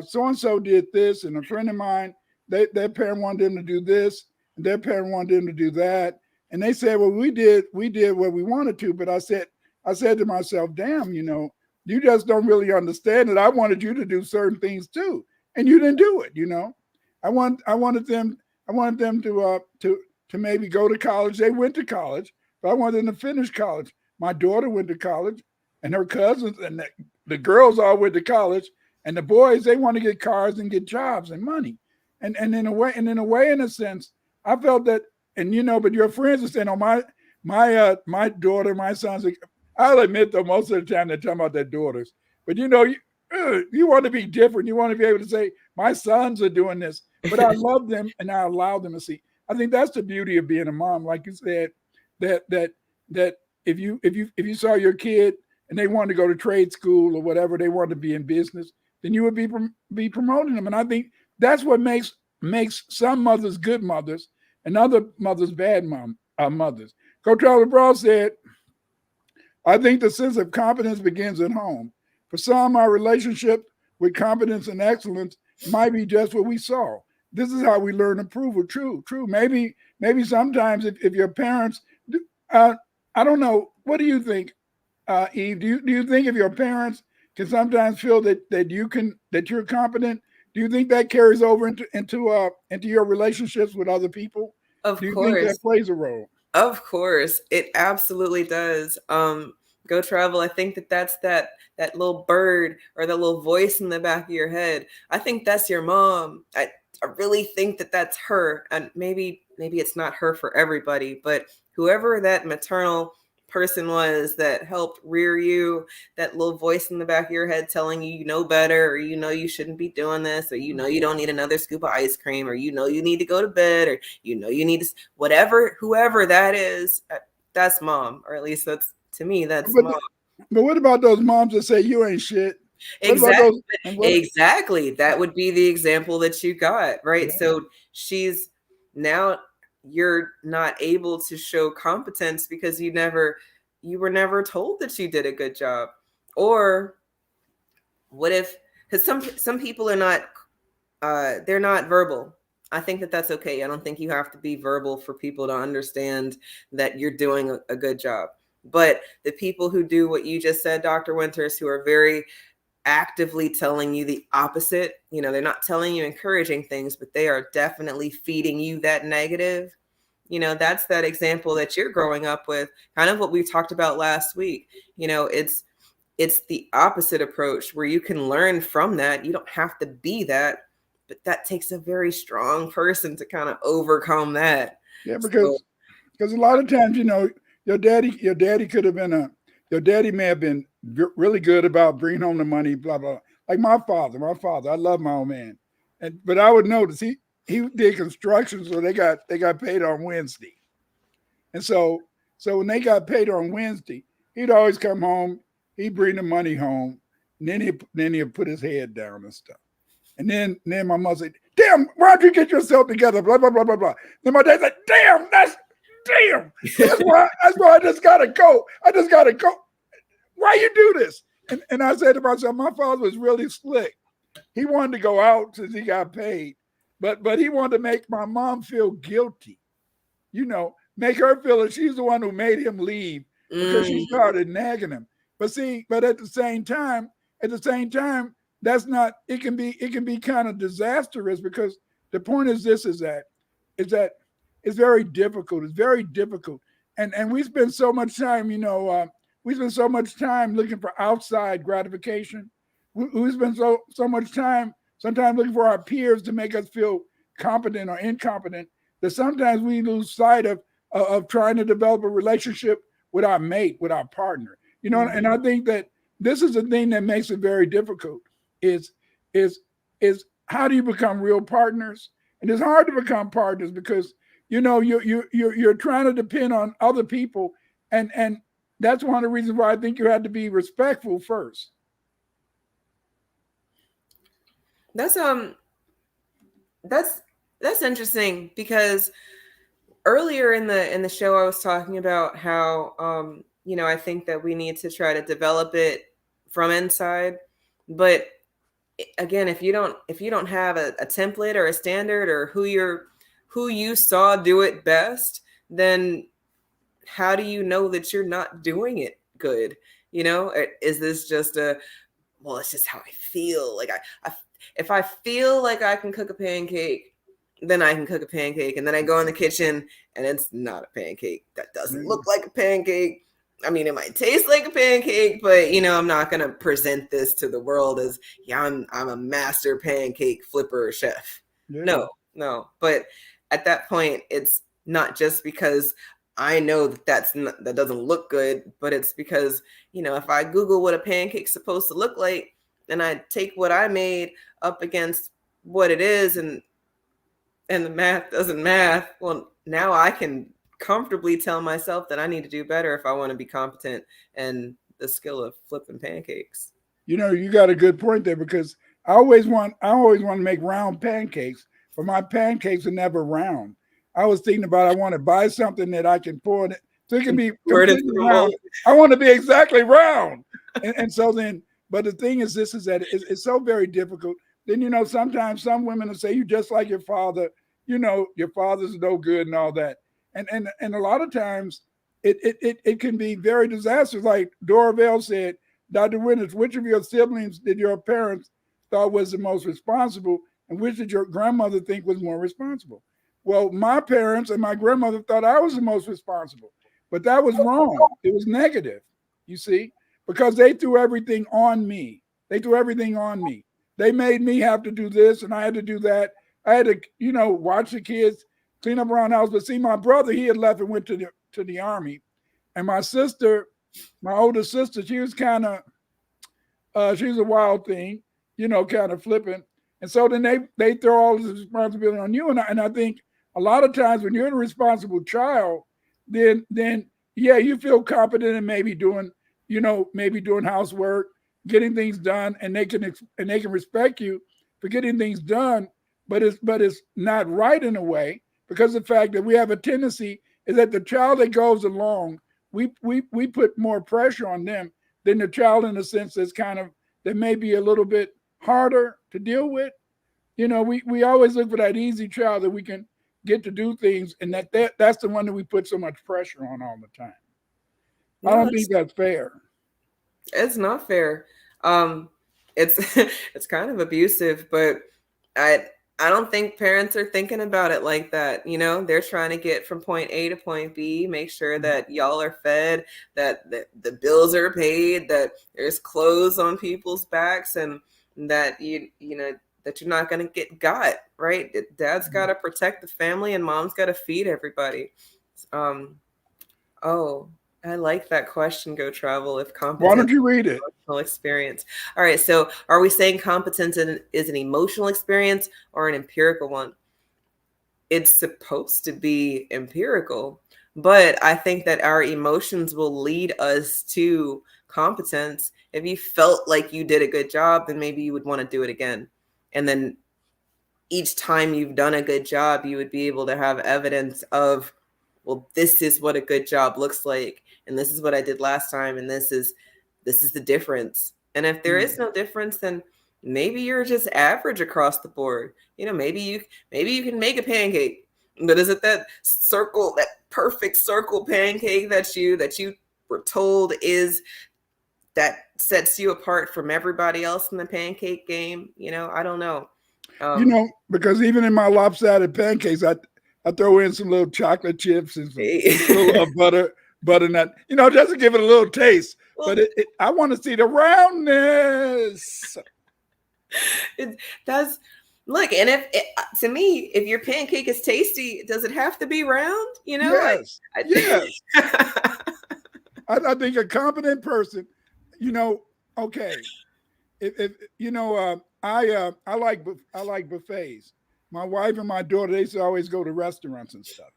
so and so did this, and a friend of mine, their parent wanted them to do this, and their parent wanted them to do that, and they said, well, we did what we wanted to, but I said to myself, damn, you just don't really understand that I wanted you to do certain things too, and you didn't do it. I wanted them to maybe go to college. They went to college, but I wanted them to finish college. My daughter went to college, and her cousins and the girls all went to college, and the boys, they want to get cars and get jobs and money. And in a sense, I felt that, and but your friends are saying, oh, my daughter, my sons. I'll admit though, most of the time they're talking about their daughters, but you want to be different. You want to be able to say, my sons are doing this, but I love them and I allow them to see. I think that's the beauty of being a mom, like you said, that if you saw your kid and they wanted to go to trade school or whatever, they wanted to be in business, then you would be promoting them. And I think that's what makes some mothers good mothers and other mothers bad mothers. Coach Charlie Brown said, I think the sense of competence begins at home. For some, our relationship with competence and excellence might be just what we saw. This is how we learn approval. True. Maybe sometimes if your parents, uh, I don't know. What do you think, Eve? Do you think if your parents can sometimes feel that you're competent, do you think that carries over into your relationships with other people? Of Do you think that course. plays a role? Of course, it absolutely does. Go travel. I think that's that little bird or the little voice in the back of your head. I think that's your mom. I really think that that's her, and maybe it's not her for everybody, but whoever that maternal person was that helped rear you, that little voice in the back of your head telling you you know better, or you know you shouldn't be doing this, or you know you don't need another scoop of ice cream, or you know you need to go to bed, or you know you need to whatever, whoever that is, that's mom, or at least that's to me that's But mom. but what about those moms that say you ain't shit? What about Exactly. those? And what? Exactly. That would be the example that you got, right? Yeah. So she's now you're not able to show competence because you were never told that you did a good job. Or what if, because some people are not they're not verbal. I think that that's okay. I don't think you have to be verbal for people to understand that you're doing a good job. But the people who do what you just said, Dr. Winters, who are very actively telling you the opposite. You know, they're not telling you encouraging things, but they are definitely feeding you that negative. You know, that's that example that you're growing up with, kind of what we talked about last week. You know, it's the opposite approach where you can learn from that. You don't have to be that, but that takes a very strong person to kind of overcome that. Yeah, So because a lot of times, your daddy could have been your daddy may have been really good about bringing home the money, blah blah. Like my father, I love my old man, but I would notice he did construction, so they got paid on Wednesday, and so when they got paid on Wednesday, he'd always come home, he'd bring the money home, and then he'd put his head down and stuff. And then my mother said, damn, why don't you get yourself together? Blah, blah, blah, blah, blah. Then my dad said, damn. That's why I just gotta go. I just gotta go. Why you do this? And I said to myself, my father was really slick. He wanted to go out since he got paid, but he wanted to make my mom feel guilty, make her feel that she's the one who made him leave because she mm, started nagging him. But at the same time, that's not. It can be kind of disastrous because the point is this: is that it's very difficult. It's very difficult, and we spend so much time, we spend so much time looking for outside gratification. We spend so much time sometimes looking for our peers to make us feel competent or incompetent, that sometimes we lose sight of trying to develop a relationship with our mate, with our partner. You know, and I Mhm. think that this is the thing that makes it very difficult. Is is is how do you become real partners? And it's hard to become partners because you know you're trying to depend on other people, and that's one of the reasons why I think you had to be respectful first. That's that's that's interesting because earlier in the show I was talking about how I think that we need to try to develop it from inside. But again, if you don't have a template or a standard or who you saw do it best, then how do you know that you're not doing it good? Is this just a, well, it's just how I feel. Like if I feel like I can cook a pancake, then I can cook a pancake. And then I go in the kitchen and it's not a pancake. That doesn't look like a pancake. I mean, it might taste like a pancake, but I'm not gonna present this to the world as, yeah, I'm a master pancake flipper chef. Yeah. No, no. But at that point, it's not just because I know that doesn't look good, but it's because if I Google what a pancake's supposed to look like, and I take what I made up against what it is, and the math doesn't math, well, now I can comfortably tell myself that I need to do better if I want to be competent in the skill of flipping pancakes. You know, you got a good point there because I always want to make round pancakes, but my pancakes are never round. I was thinking about I want to buy something that I can pour it so it can be Pour it into completely the round. mold. I want to be exactly round. And so then, but the thing is, this is that it's so very difficult. Then, sometimes some women will say, you just like your father, your father's no good and all that. And a lot of times it can be very disastrous. Like Dorvell said, Dr. Winters, which of your siblings did your parents thought was the most responsible, and which did your grandmother think was more responsible? Well, my parents and my grandmother thought I was the most responsible, but that was wrong. It was negative, you see, because they threw everything on me. They threw everything on me. They made me have to do this, and I had to do that. I had to, watch the kids clean up around the house. But see, my brother, he had left and went to the army, and my sister, my older sister, she was kind of she's a wild thing, kind of flippant. And so then they throw all this responsibility on you. And I think a lot of times when you're a responsible child, then yeah, you feel competent in maybe doing housework, getting things done, and they can respect you for getting things done. But it's not right in a way because the fact that we have a tendency is that the child that goes along, we put more pressure on them than the child in a sense that may be a little bit harder to deal with. We always look for that easy child that we can get to do things, and that's the one that we put so much pressure on all the time. I No, don't think that's fair. it's not fair. It's it's kind of abusive, but I I don't think parents are thinking about it like that. They're trying to get from point A to point B, make sure that y'all are fed, that the bills are paid, that there's clothes on people's backs, and that that you're not going to get got, right? Dad's got to protect the family and mom's got to feed everybody. Um, Oh, I like that question, Go Travel. If Why competence don't you read it? is an emotional experience. All right, so are we saying competence is an emotional experience or an empirical one? It's supposed to be empirical, but I think that our emotions will lead us to competence. If you felt like you did a good job, then maybe you would want to do it again. And then each time you've done a good job, you would be able to have evidence of, well, this is what a good job looks like, and this is what I did last time, and this is the difference. And if there is no difference, then maybe you're just average across the board. Maybe you can make a pancake, but is it that perfect circle pancake that you were told is that sets you apart from everybody else in the pancake game? I don't know. Um, Because even in my lopsided pancakes, I throw in some little chocolate chips and some hey. little butternut, just to give it a little taste. Well, But I want to see the roundness. it does. Look, and if to me, if your pancake is tasty, does it have to be round? Yes, I yes. I think a competent person, you know, okay, if I like buffets. My wife and my daughter, they used to always go to restaurants and stuff,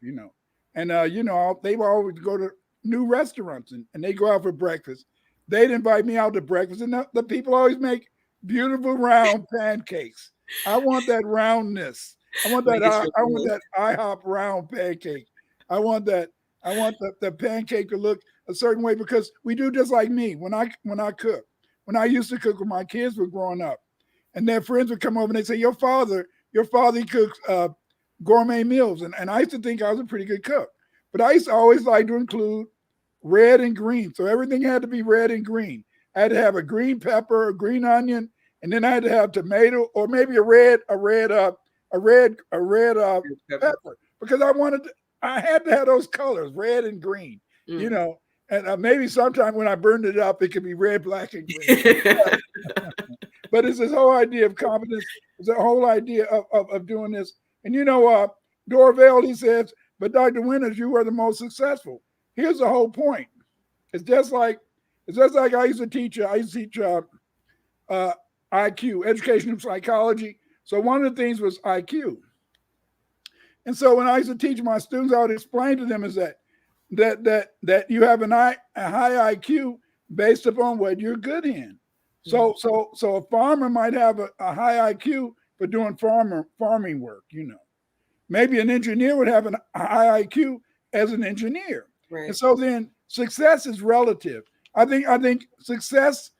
and they would always go to new restaurants and they go out for breakfast. They'd invite me out to breakfast, and the people always make beautiful round pancakes. I want that roundness. I want that. make it your I want own. that IHOP round pancake. I want that. I want the pancake to look a certain way because we do just like me when I cook. When I used to cook when my kids were growing up, and their friends would come over and they say, your father cooks gourmet meals. And I used to think I was a pretty good cook. But I used to always like to include red and green. So everything had to be red and green. I had to have a green pepper, a green onion, and then I had to have tomato or maybe a red Pepper. pepper because I had to have those colors, red and green, you Mm. know. And maybe sometime when I burned it up, it could be red, black, and green. But it's this whole idea of competence. It's the whole idea of doing this. And Dorvell, he says, but Dr. Winters, you were the most successful. Here's the whole point. It's just like I used to teach. Uh, IQ, educational psychology. So one of the things was IQ. And so when I used to teach my students, I would explain to them is that you have a high IQ based upon what you're good in. Mm. So a farmer might have a high IQ for doing farming work. Maybe an engineer would have a high IQ as an engineer. And Right. so then success is relative. I think success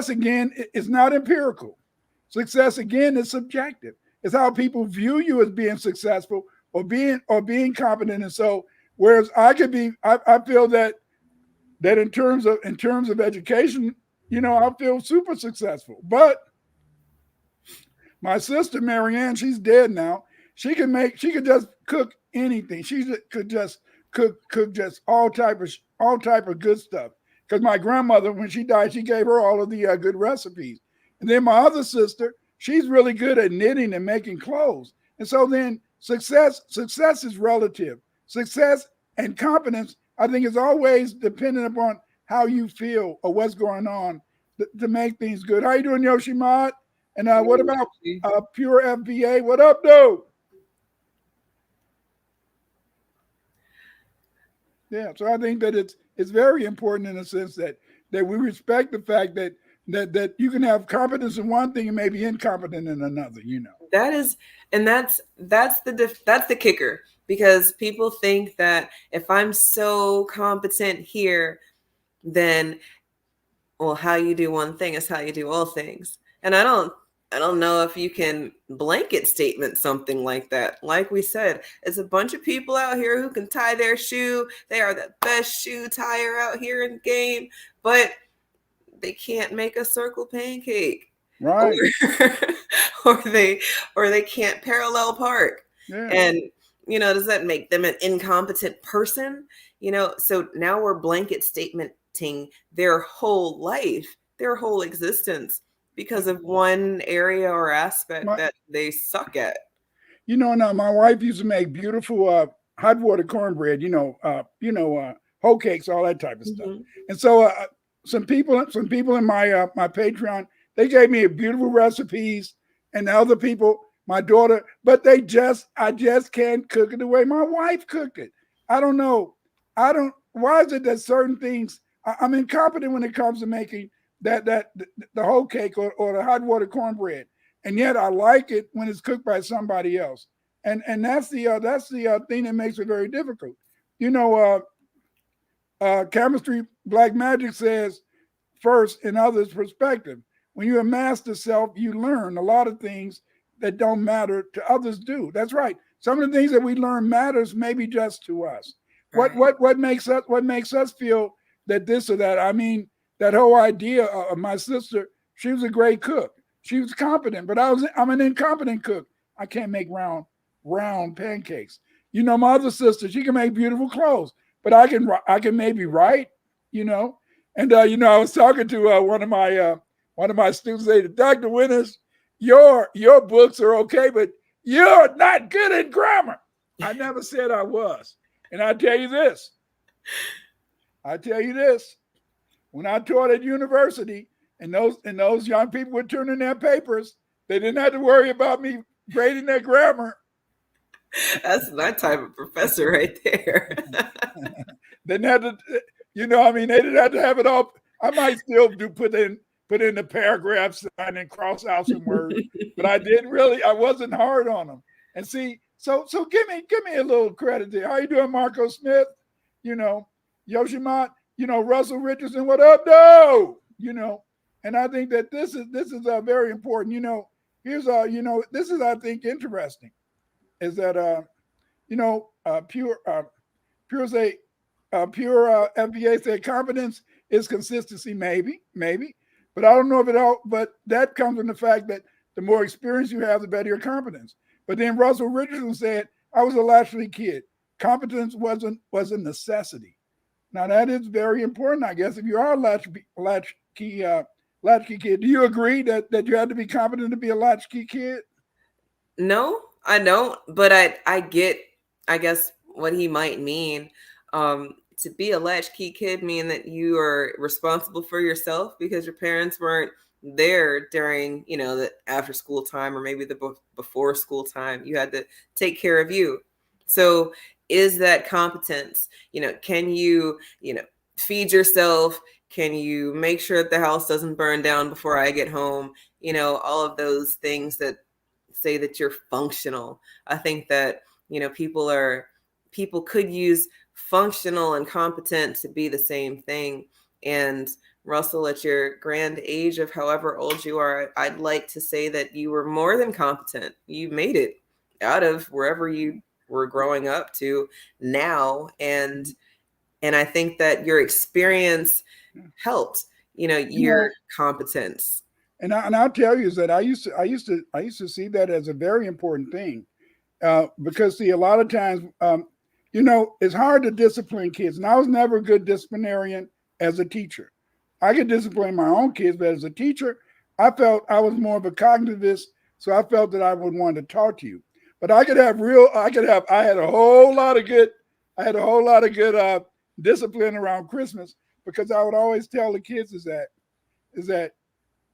again is not empirical. Success again is subjective. It's how people view you as being successful or being competent. And so whereas I feel that in terms of education, I feel super successful. But my sister Marianne, she's dead now. She could just cook anything. Could just cook just all type of good stuff. Because my grandmother, when she died, she gave her all of the good recipes. And then my other sister, she's really good at knitting and making clothes. And so then success is relative. Success and competence, I think, is always dependent upon how you feel or what's going on to make things good. How you doing, Yoshimod? And what about Pure FBA? What up, dude? Yeah, so I think that it's very important in a sense that we respect the fact that you can have competence in one thing and maybe incompetent in another. That is, and that's the kicker, because people think that if I'm so competent here, then, well, how you do one thing is how you do all things. And I don't know if you can blanket statement something like that. Like we said, it's a bunch of people out here who can tie their shoe. They are the best shoe tire out here in the game, but they can't make a circle pancake. Or Right. or they can't parallel park. Yeah. And does that make them an incompetent person? So now we're blanket statementing their whole life, their whole existence, because of one area or aspect My, that they suck at. now my wife used to make beautiful hot water cornbread, hoe cakes, all that type of stuff. Mhm. And so some people in my Patreon, they gave me beautiful recipes, and the other people, my daughter, but I just can't cook it the way my wife cooked it. I don't know. I don't. Why is it that certain things I'm incompetent when it comes to making that the whole cake or the hot water cornbread, and yet I like it when it's cooked by somebody else, and that's the thing that makes it very difficult. You know, Chemistry Black Magic says first in others' perspective. When you amass the self, you learn a lot of things that don't matter to others do. That's right. Some of the things that we learn matters maybe just to us. What Right. what what makes us feel that this or that? I mean, that whole idea of my sister, she was a great cook. She was competent, but I'm an incompetent cook. I can't make round pancakes. My other sister, she can make beautiful clothes, but I can maybe write, you know. And I was talking to one of my students, say, Dr. Winters, your books are okay, but you're not good at grammar. I never said I was. And I tell you this, when I taught at university and those young people would turn in their papers, they didn't have to worry about me grading their grammar. That's my type of professor right there. They didn't have to, they didn't have to have it all. I might still do put in the paragraphs and cross out some words, but I wasn't hard on them. And see, so give me a little credit there. How you doing, Marco Smith? You know, Yoshimat, Russell Richardson, what up, though? And I think that this is very important. Here's this is, I think, interesting, is that pure say pure FBA said competence is consistency, maybe, but I don't know if it all. But that comes from the fact that the more experience you have, the better your competence. But then Russell Richardson said, "I was a latchkey kid. Competence was a necessity." Now that is very important, I guess. If you are a latchkey kid, do you agree that you had to be competent to be a latchkey kid? No, I don't, but I get, I guess, what he might mean. To be a latchkey kid mean that you are responsible for yourself because your parents weren't there during, the after school time or maybe the before school time. You had to take care of you. So is that competence? Can you, feed yourself? Can you make sure that the house doesn't burn down before I get home? All of those things that say that you're functional. I think that, people could use functional and competent to be the same thing. And Russell, at your grand age of however old you are, I'd like to say that you were more than competent. You made it out of wherever you were growing up to now. And I think that your experience helped, your competence. And I'll tell you is that I used to see that as a very important thing, because see, a lot of times, it's hard to discipline kids, and I was never a good disciplinarian as a teacher. I could discipline my own kids, but as a teacher, I felt I was more of a cognitivist, so I felt that I would want to talk to you. But I had a whole lot of good discipline around Christmas, because I would always tell the kids is that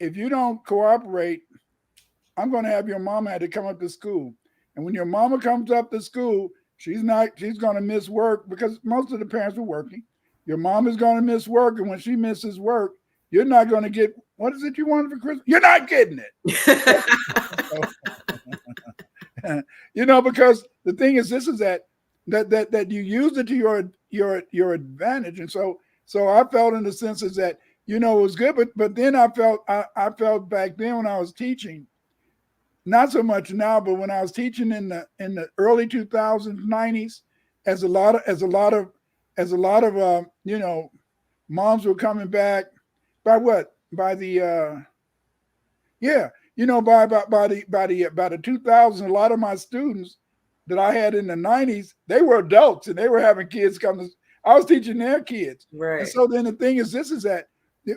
if you don't cooperate, I'm going to have your mama had to come up to school. And when your mama comes up to school, she's going to miss work because most of the parents were working. Your mom is going to miss work. And when she misses work, you're not going to get, what is it you wanted for Christmas? You're not getting it. Because the thing is, this is that you use it to your advantage. And so I felt in the sense is that, it was good, but then I felt back then when I was teaching, not so much now, but when I was teaching in the early 2000s, 90s, as a lot of moms were coming back by what? By the by the 2000s, a lot of my students that I had in the 90s, they were adults and they were having kids come to, I was teaching their kids. Right. And so then the thing is, this is that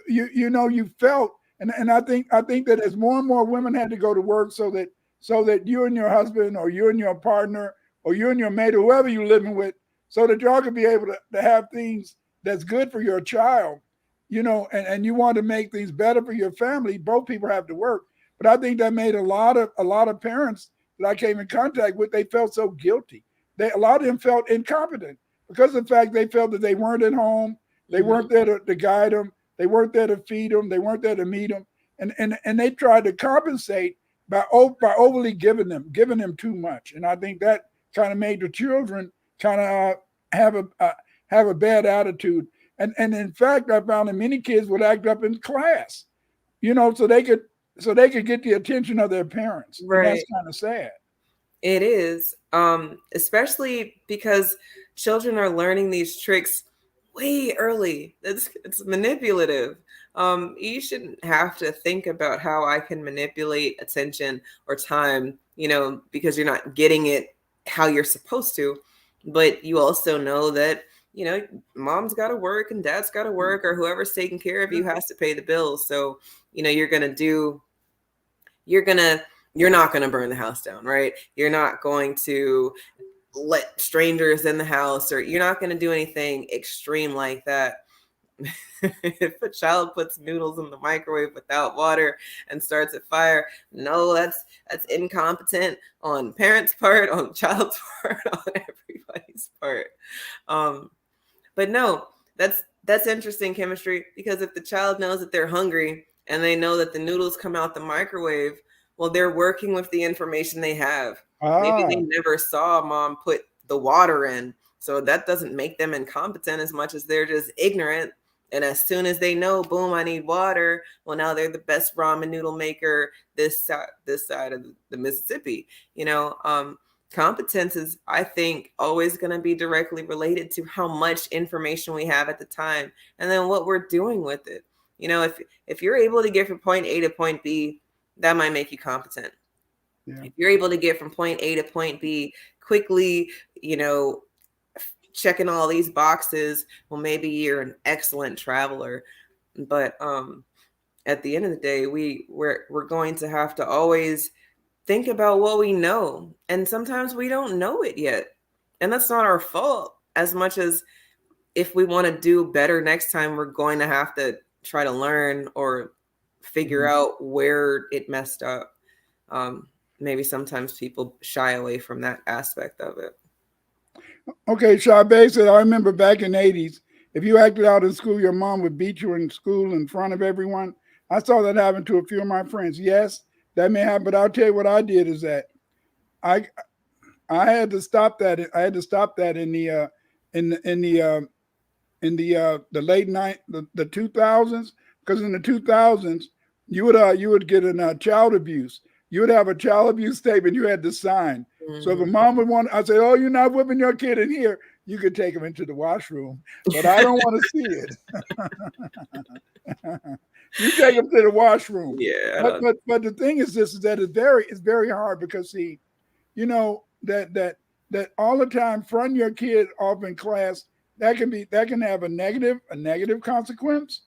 you felt, and I think that as more and more women had to go to work, so that you and your husband, or you and your partner, or you and your mate, or whoever you're living with, so that y'all could be able to have things that's good for your child, and you want to make things better for your family. Both people have to work. But I think that made a lot of parents that I came in contact with, they felt so guilty. A lot of them felt incompetent because of the fact they felt that they weren't at home, they weren't there to guide them, they weren't there to feed them, they weren't there to meet them, and they tried to compensate by overly giving them too much. And I think that kind of made the children kind of have a bad attitude. And in fact, I found that many kids would act up in class, so they could get the attention of their parents. Right. And that's kind of sad. It is, especially because children are learning these tricks way early. It's manipulative. You shouldn't have to think about how I can manipulate attention or time, because you're not getting it how you're supposed to. But you also know that, mom's got to work and dad's got to work, or whoever's taking care of you has to pay the bills. So, you're going to do you're not gonna burn the house down, right? You're not going to let strangers in the house, or you're not gonna do anything extreme like that. If a child puts noodles in the microwave without water and starts a fire, no, that's incompetent on parents' part, on child's part, on everybody's part. Um, but no, that's interesting chemistry, because if the child knows that they're hungry and they know that the noodles come out the microwave, well, they're working with the information they have. Maybe they Ah, never saw mom put the water in, so that doesn't make them incompetent as much as they're just ignorant. And as soon as they know, boom, I need water. Well, now they're the best ramen noodle maker this side of the Mississippi. You know, competence is, I think, always going to be directly related to how much information we have at the time, and then what we're doing with it. You know, if you're able to get from point A to point B, that might make you competent. yeah. If you're able to get from point A to point B quickly, you know, checking all these boxes, well, maybe you're an excellent traveler. But at the end of the day, we're going to have to always think about what we know. And sometimes we don't know it yet. And that's not our fault, as much as if we want to do better next time, we're going to have to try to learn or figure Mhm. out where it messed up. Maybe sometimes people shy away from that aspect of it. Okay, Chavez said, I remember back in the 80s, if you acted out in school, your mom would beat you in school in front of everyone. I saw that happen to a few of my friends. Yes, that may happen, but I'll tell you what I did is that I I had to stop that. I had to stop that in the late the 2000s, because in the 2000s you would get in child abuse. You would have a child abuse statement you had to sign. So if a Mhm. mom would want, I say, oh, you're not whipping your kid in here, you could take him into the washroom, but I don't want to see it. You take him to the washroom. Yeah, I But don't. but the thing is this, is that it's very hard, because see, you know that all the time fronting your kid off in class, that can have a negative consequence.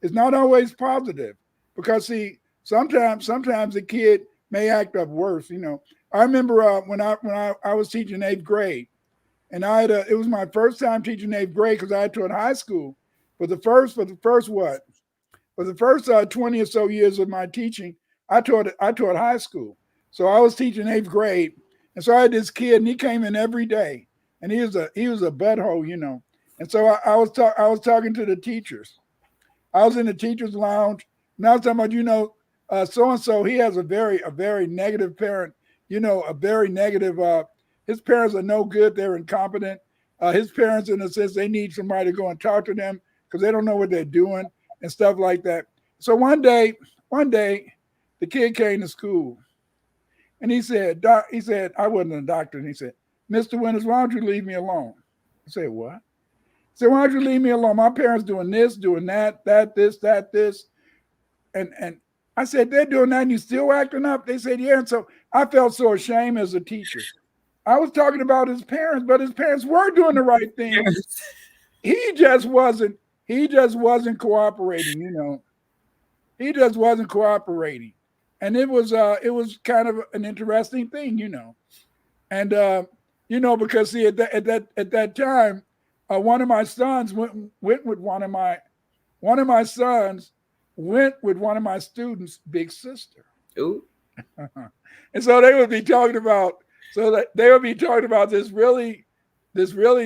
It's not always positive, because see, sometimes the kid may act up worse. I remember when I was teaching eighth grade, and it was my first time teaching eighth grade, because I had taught high school for the first what for the first 20 or so years of my teaching. I taught high school, so I was teaching eighth grade, and so I had this kid, and he came in every day, and he was a butthole. And so I was talking to the teachers. I was in the teachers' lounge, and I was talking about, so and so. He has a very negative parent. A very negative. His parents are no good. They're incompetent. His parents, in a sense, they need somebody to go and talk to them, because they don't know what they're doing and stuff like that. So one day, the kid came to school, and he said, Doc, he said, I wasn't a doctor, and he said, Mr. Winters, why don't you leave me alone? I said, what? He said, why don't you leave me alone? My parents doing this, doing that, this, that, this. And I said, they're doing that and you still acting up? They said, yeah. And so I felt so ashamed as a teacher. I was talking about his parents, but his parents were doing the right thing. Yes. He just wasn't, he just wasn't cooperating. He just wasn't cooperating. And it was kind of an interesting thing. And because see, at that time, one of my sons went with one of my sons went with one of my students' big sister. Ooh. And so they would be talking about so that they would be talking about this really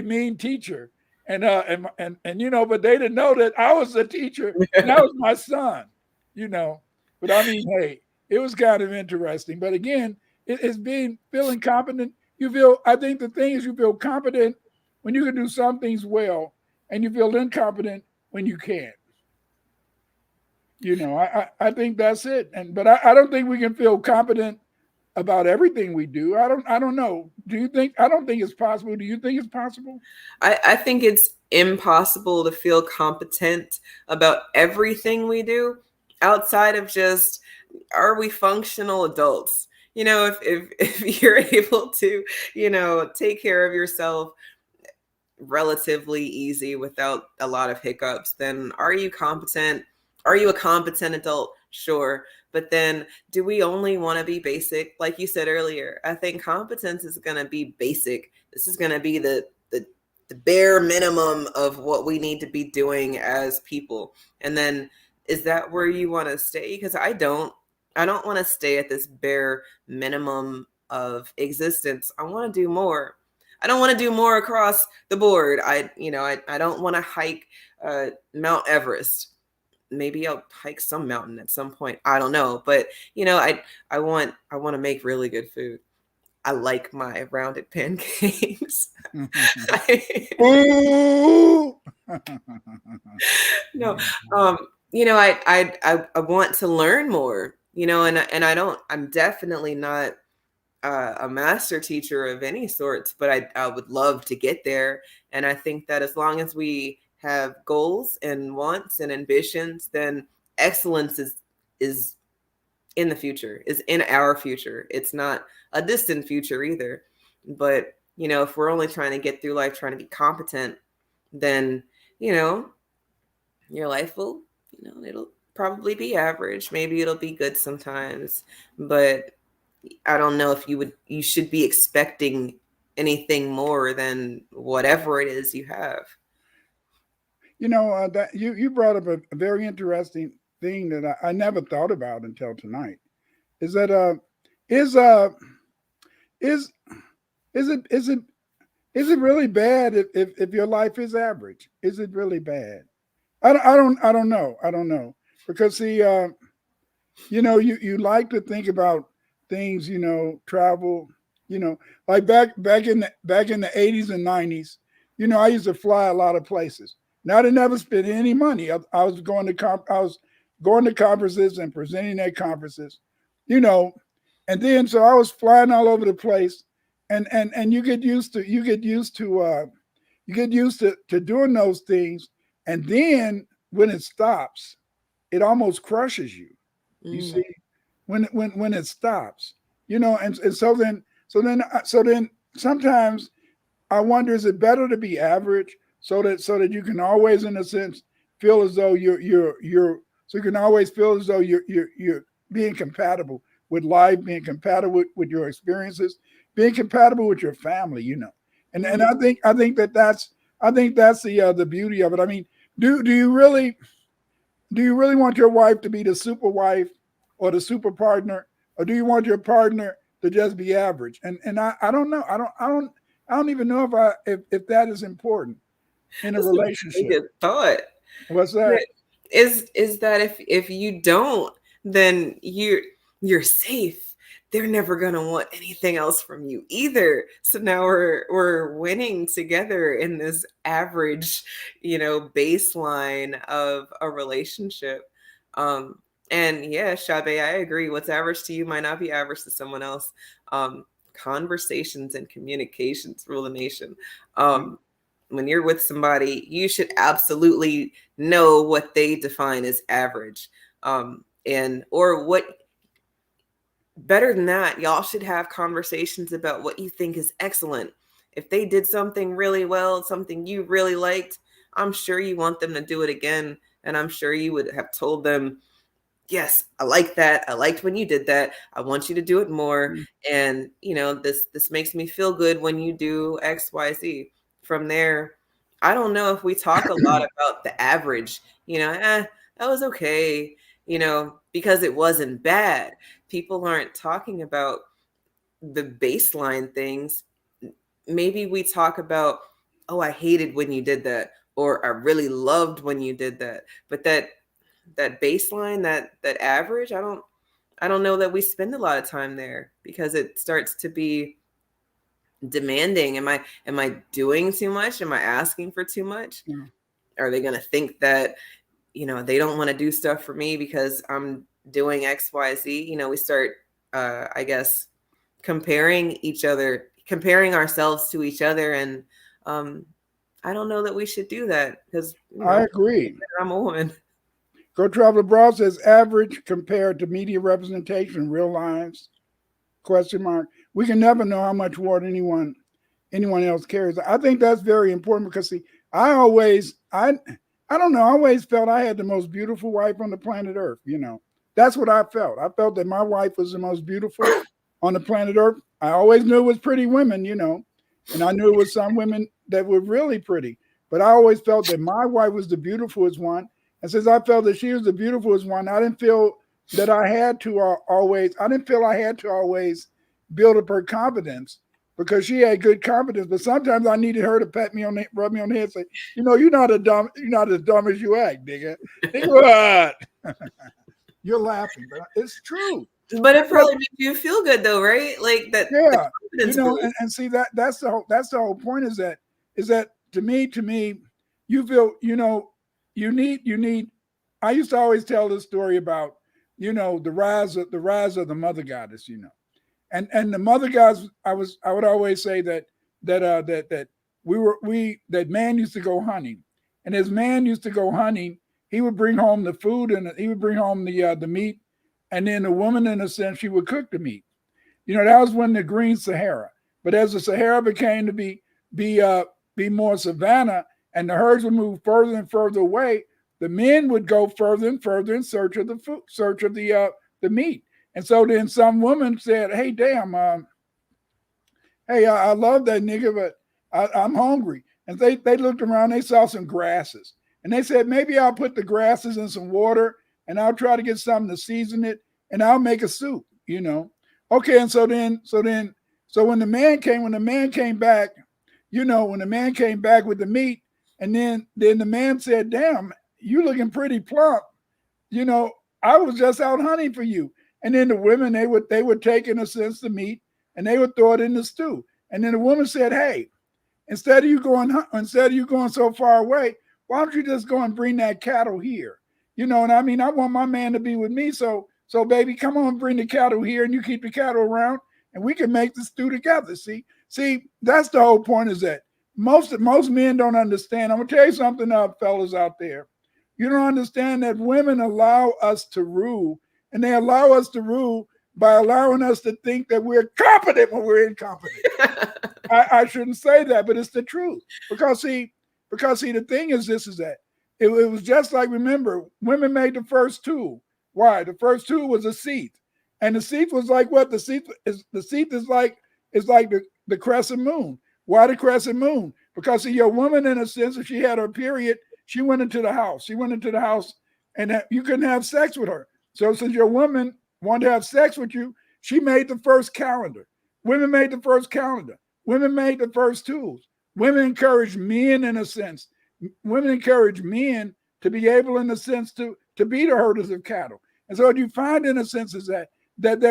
mean teacher. And but they didn't know that I was the teacher and that was my son, you know. But I mean, hey, it was kind of interesting. But again, it's feeling competent. I think the thing is, you feel competent when you can do some things well, and you feel incompetent when you can't. I think that's it. But I don't think we can feel competent about everything we do. I don't know. Do you think? I don't think it's possible. Do you think it's possible? I think it's impossible to feel competent about everything we do, outside of just, are we functional adults? You know, if you're able to, take care of yourself relatively easy without a lot of hiccups, then are you competent? Are you a competent adult? Sure. But then do we only want to be basic? Like you said earlier, I think competence is going to be basic. This is going to be the bare minimum of what we need to be doing as people. And then is that where you want to stay? Because I don't want to stay at this bare minimum of existence. I want to do more. I don't want to do more across the board. I don't want to hike Mount Everest. Maybe I'll hike some mountain at some point. I don't know, but I want to make really good food. I like my rounded pancakes. Ooh. No, I want to learn more. And I'm definitely not a master teacher of any sorts, but I would love to get there. And I think that as long as we have goals and wants and ambitions, then excellence is in the future, is in our future. It's not a distant future either. But, if we're only trying to get through life trying to be competent, then, you know, your life will, it'll probably be average. Maybe it'll be good sometimes, but I don't know if you should be expecting anything more than whatever it is you have. That you brought up a very interesting thing that I never thought about until tonight. Is that is is is it really bad if your life is average? Is it really bad? I don't know because see you like to think about things, travel, like back in the 80s and 90s, I used to fly a lot of places. Now I never spent any money. I was going to conferences and presenting at conferences, you know, and then so I was flying all over the place, and you get used to doing those things, and then when it stops, it almost crushes you. You Mm, see, when it stops, and so then sometimes I wonder, is it better to be average so that you can always, in a sense, feel as though you're so you can always feel as though you're being compatible with life, being compatible with your experiences, being compatible with your family, and mm. I think that's the beauty of it. I mean, do you really want your wife to be the super wife or the super partner, or do you want your partner to just be average? And I don't know. I don't even know if that is important in a That's a very relationship. good thought. What's that? That is that if you don't, then you're safe. They're never gonna want anything else from you either. So now we're winning together in this average, baseline of a relationship. Um, and yeah, Shabe, I agree. What's average to you might not be average to someone else. Conversations and communications rule the nation. Um, when you're with somebody, you should absolutely know what they define as average. And or what better than that, y'all should have conversations about what you think is excellent. If they did something really well, something you really liked, I'm sure you want them to do it again. And I'm sure you would have told them, yes, I like that. I liked when you did that. I want you to do it more. And this makes me feel good when you do XYZ. From there, I don't know if we talk a lot about the average, that was okay, because it wasn't bad. People aren't talking about the baseline things. Maybe we talk about, oh, I hated when you did that, or I really loved when you did that. But that baseline, that average, I don't know that we spend a lot of time there, because it starts to be demanding. Am I doing too much? Am I asking for too much? Yeah. Are they going to think that they don't want to do stuff for me because I'm doing XYZ? We start I guess comparing ourselves to each other, and um I don't know that we should do that, because I agree. I'm a woman. Go Travel Abroad says average compared to media representation in real lives? Question mark. We can never know how much water anyone else carries. I think that's very important because see, I don't know, I always felt I had the most beautiful wife on the planet Earth. That's what I felt. I felt that my wife was the most beautiful on the planet Earth. I always knew it was pretty women, and I knew it was some women that were really pretty. But I always felt that my wife was the beautifulest one. And since I felt that she was the beautifulest one, I didn't feel that I had to always. I didn't feel I had to always build up her confidence because she had good confidence. But sometimes I needed her to pat me on the, rub me on the head, and say, you're not as dumb as you act, nigga. Nigga, what? You're laughing, but it's true. But it probably makes you feel good though, right? Like that. Yeah, The confidence boost. and see that's the whole point is that to me, you feel you need. I used to always tell this story about the rise of the mother goddess, and the mother goddess. I would always say that that man used to go hunting, and as man used to go hunting, he would bring home the food and he would bring home the meat, and then the woman, in a sense, she would cook the meat. That was when the Green Sahara. But as the Sahara became to be more savanna, and the herds would move further and further away, the men would go further and further in search of the food, search of the meat. And so then some woman said, "Hey, damn, hey, I love that nigga, but I'm hungry." And they looked around, they saw some grasses, and they said, "Maybe I'll put the grasses in some water, and I'll try to get something to season it, and I'll make a soup." Okay, and so when the man came back, when the man came back with the meat, and then the man said, "Damn, you looking pretty plump. You know, I was just out hunting for you." And then the women, they would take, in a sense, the meat, and they would throw it in the stew. And then the woman said, "Hey, instead of you going so far away, why don't you just go and bring that cattle here?" And I mean, I want my man to be with me, so baby, come on, bring the cattle here, and you keep the cattle around, and we can make the stew together. See, that's the whole point. Is that most men don't understand. I'm gonna tell you something, fellas out there. You don't understand that women allow us to rule, and they allow us to rule by allowing us to think that we're competent when we're incompetent. I shouldn't say that, but it's the truth. Because see, the thing is this: is that it was just like, remember, women made the first tool. Why? The first tool was a seat, and the seat was like what? The seat is like the crescent moon. Why the crescent moon? Because see, your woman, in a sense, if she had her period, she went into the house. She went into the house, and you couldn't have sex with her. So since your woman wanted to have sex with you, she made the first calendar. Women made the first calendar. Women made the first tools. Women encourage men, in a sense. Women encourage men to be able, in a sense, to be the herders of cattle. And so what you find, in a sense, is that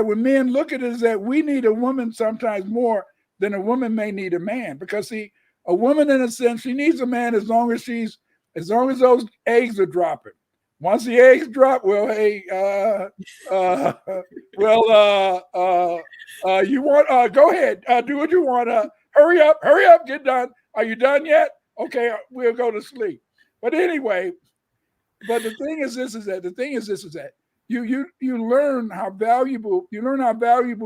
when men look at it, is that we need a woman sometimes more than a woman may need a man. Because see, a woman, in a sense, she needs a man as long as those eggs are dropping. Once the eggs drop, well, hey, you want, go ahead, do what you want. Hurry up, get done. Are you done yet? Okay, we'll go to sleep. But anyway, the thing is this: is that you learn how valuable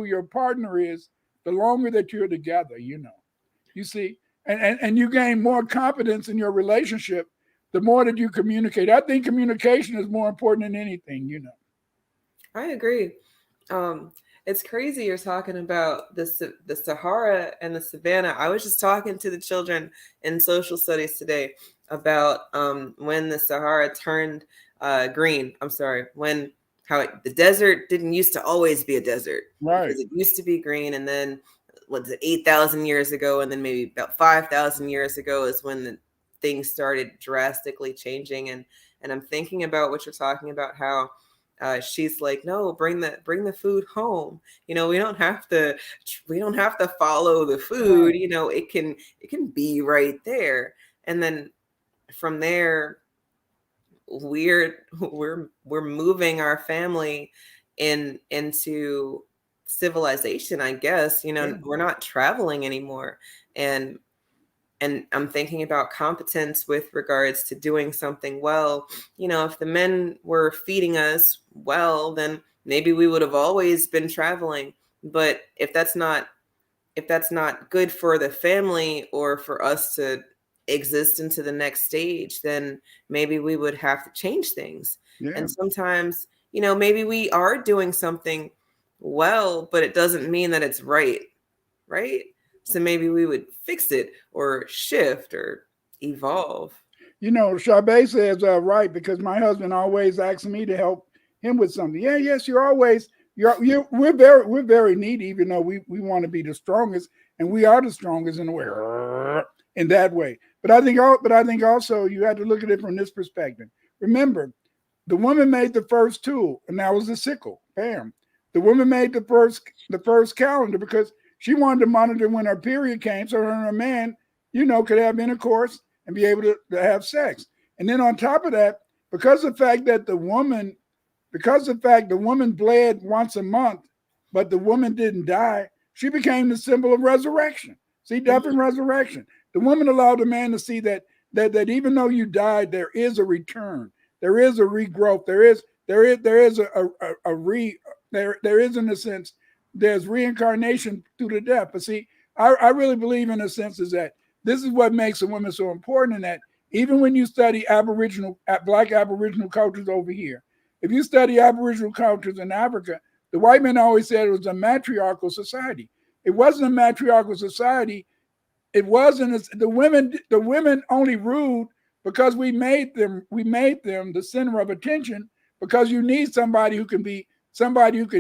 your partner is the longer that you're together. You see, and you gain more confidence in your relationship the more that you communicate. I think communication is more important than anything. I agree. It's crazy you're talking about the Sahara and the savannah. I was just talking to the children in social studies today about when the Sahara turned green. I'm sorry, the desert didn't used to always be a desert, right? Because it used to be green, and then what's it, 8,000 years ago, and then maybe about 5,000 years ago is when the things started drastically changing. And I'm thinking about what you're talking about, how she's like, no, bring the food home. We don't have to follow the food. It can be right there. And then from there, we're moving our family into civilization, I guess. Yeah. We're not traveling anymore. And I'm thinking about competence with regards to doing something well. If the men were feeding us well, then maybe we would have always been traveling. But if that's not good for the family or for us to exist into the next stage, then maybe we would have to change things. Yeah. And sometimes maybe we are doing something well, but it doesn't mean that it's right, right? So maybe we would fix it or shift or evolve. Chabé says right, because my husband always asks me to help him with something. Yeah, yes, we're very needy, even though we want to be the strongest, and we are the strongest in a way, in that way. But I think also you have to look at it from this perspective. Remember, the woman made the first tool, and that was the sickle. Bam. The woman made the first calendar because she wanted to monitor when her period came, so her and her man, could have intercourse and be able to have sex. And then on top of that, because the fact the woman bled once a month, but the woman didn't die, she became the symbol of resurrection. See, death and resurrection. The woman allowed the man to see that even though you died, there is a return, there is a regrowth, there is a re there is, in a sense, there's reincarnation through the death. But see, I really believe, in a sense, is that this is what makes a woman so important. In that, even when you study Black Aboriginal cultures over here, if you study Aboriginal cultures in Africa, the white men always said it was a matriarchal society. It wasn't a matriarchal society. It wasn't. The women only ruled because we made them the center of attention, because you need somebody who can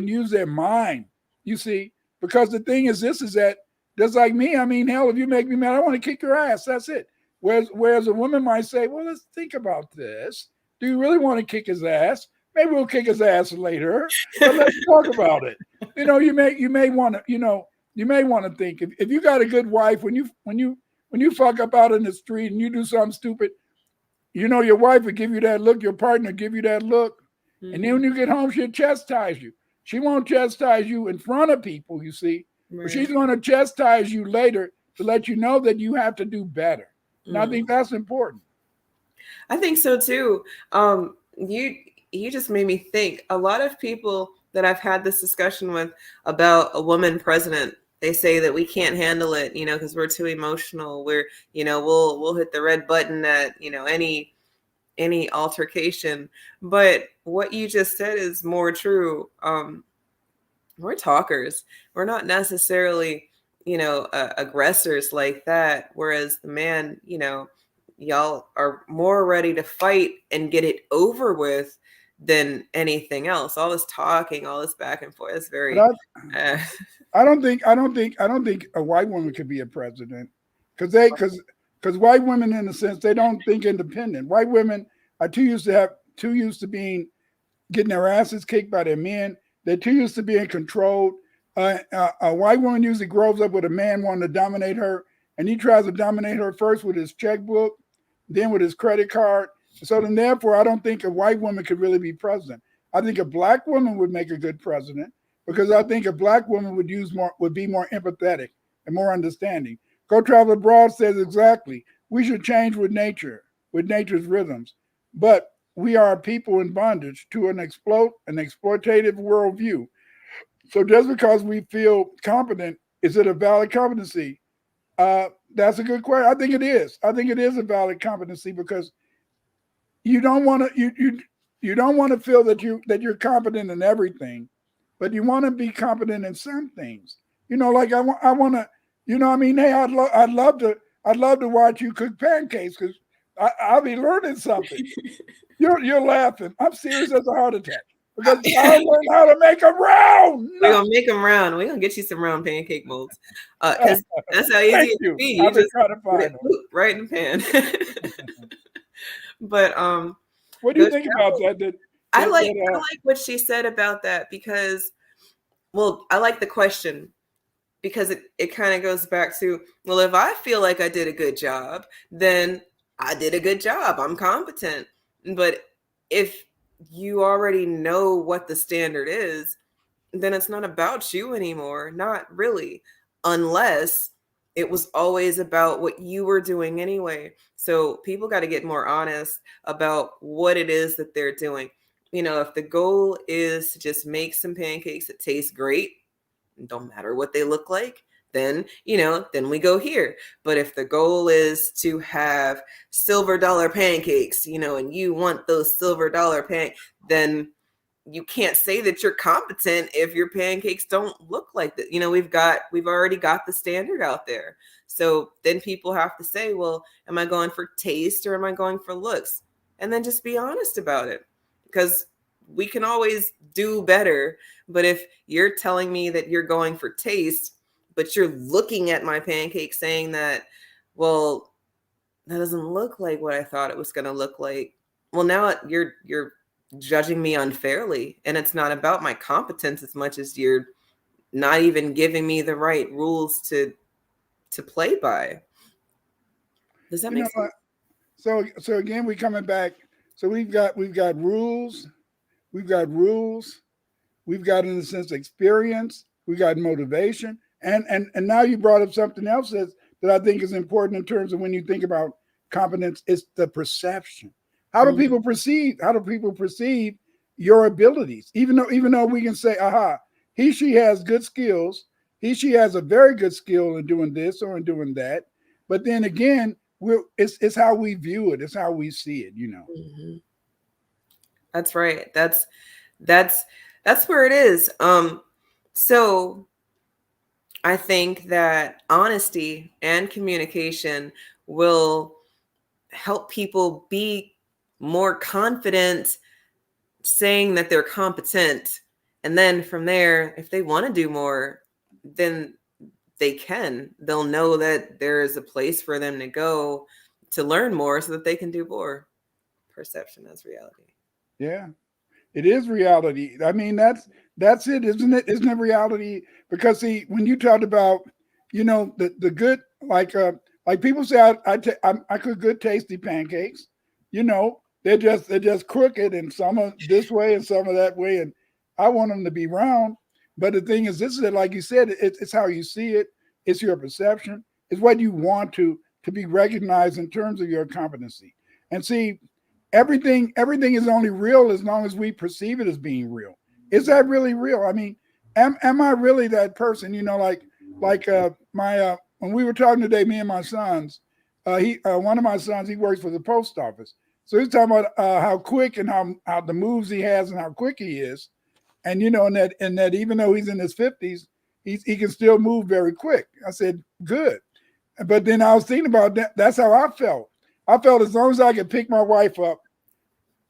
use their mind. You see, because the thing is, this is that just like me. I mean, hell, if you make me mad, I want to kick your ass. That's it. Whereas a woman might say, well, let's think about this. Do you really want to kick his ass? Maybe we'll kick his ass later, but let's talk about it. You may want to, think, if you got a good wife, when you fuck up out in the street and you do something stupid, your wife will give you that look, your partner give you that look, and then when you get home, she'll chastise you. She won't chastise you in front of people, you see, but she's Right. going to chastise you later to let you know that you have to do better. And I think Mm. that's important. I think so too. You just made me think. A lot of people that I've had this discussion with about a woman president, they say that we can't handle it, because we're too emotional. We'll hit the red button at any altercation. But what you just said is more true. We're talkers. We're not necessarily, aggressors like that. Whereas the man, y'all are more ready to fight and get it over with than anything else. All this talking, all this back and forth is But very, I, uh, I don't think a white woman could be a president, because white women, in a sense, they don't think independent. White women are too used to being getting their asses kicked by their men. They're too used to being controlled. A white woman usually grows up with a man wanting to dominate her, and he tries to dominate her first with his checkbook, then with his credit card. So then, therefore, I don't think a white woman could really be president. I think a black woman would make a good president, because I think a black woman would be more empathetic and more understanding. Go Travel Abroad says exactly. We should change with nature's rhythms, but we are a people in bondage to an exploitative worldview. So just because we feel competent, is it a valid competency? That's a good question. I think it is. I think it is a valid competency, because you don't want to feel that you're competent in everything, but you want to be competent in some things. Like I want to. I mean, hey, I'd love to watch you cook pancakes, because I'll be learning something. You're laughing. I'm serious as a heart attack, because I learned how to make them round. we're gonna make them round. We're gonna get you some round pancake molds, because that's how easy Thank it can you. be. You I've been just trying to put find it one. right in the pan. But What do you Ghost think about Travel, that? I That, like I that like what she said about that because, well, I like the question because it kind of goes back to, well, if I feel like I did a good job, then I did a good job. I'm competent. But if you already know what the standard is, then it's not about you anymore. Not really, unless it was always about what you were doing anyway. So people got to get more honest about what it is that they're doing. If the goal is to just make some pancakes that taste great, don't matter what they look like, then we go here. But if the goal is to have silver dollar pancakes, and you want those silver dollar then you can't say that you're competent if your pancakes don't look like that. We've already got the standard out there. So then people have to say, well, am I going for taste or am I going for looks? And then just be honest about it, because we can always do better. But if you're telling me that you're going for taste, but you're looking at my pancake saying that, well, that doesn't look like what I thought it was going to look like. Well, now you're judging me unfairly, and it's not about my competence as much as you're not even giving me the right rules to play by. Does that You make know, sense? so again, we coming back. So we've got rules, we've got rules, we've got in a sense experience, we got motivation, and now you brought up something else that I think is important in terms of when you think about competence. It's the perception. How do Mhm. people perceive? How do people perceive your abilities? Even though we can say, aha, she has good skills. She has a very good skill in doing this or in doing that. But then again, it's how we view it. It's how we see it. Mhm. That's right. That's that's where it is. So I think that honesty and communication will help people be more confident saying that they're competent. And then from there, if they want to do more, then they can. They'll know that there is a place for them to go to learn more so that they can do more. Perception as reality. Yeah. It is reality. I mean, that's it, isn't it? Isn't it reality? Because see, when you talked about, the good, like people say, I cook good tasty pancakes. They're just crooked, and some are this way and some are that way, and I want them to be round. But the thing is, this is it. Like you said, it's how you see it. It's your perception. It's what you want to be recognized in terms of your competency. And see, everything is only real as long as we perceive it as being real. Is that really real? I mean, am I really that person? My when we were talking today, me and my sons, he one of my sons, he works for the post office. So he's talking about how quick and how the moves he has and how quick he is. And and that even though he's in his 50s, he can still move very quick. I said, good. But then I was thinking about that. That's how I felt. I felt as long as I could pick my wife up,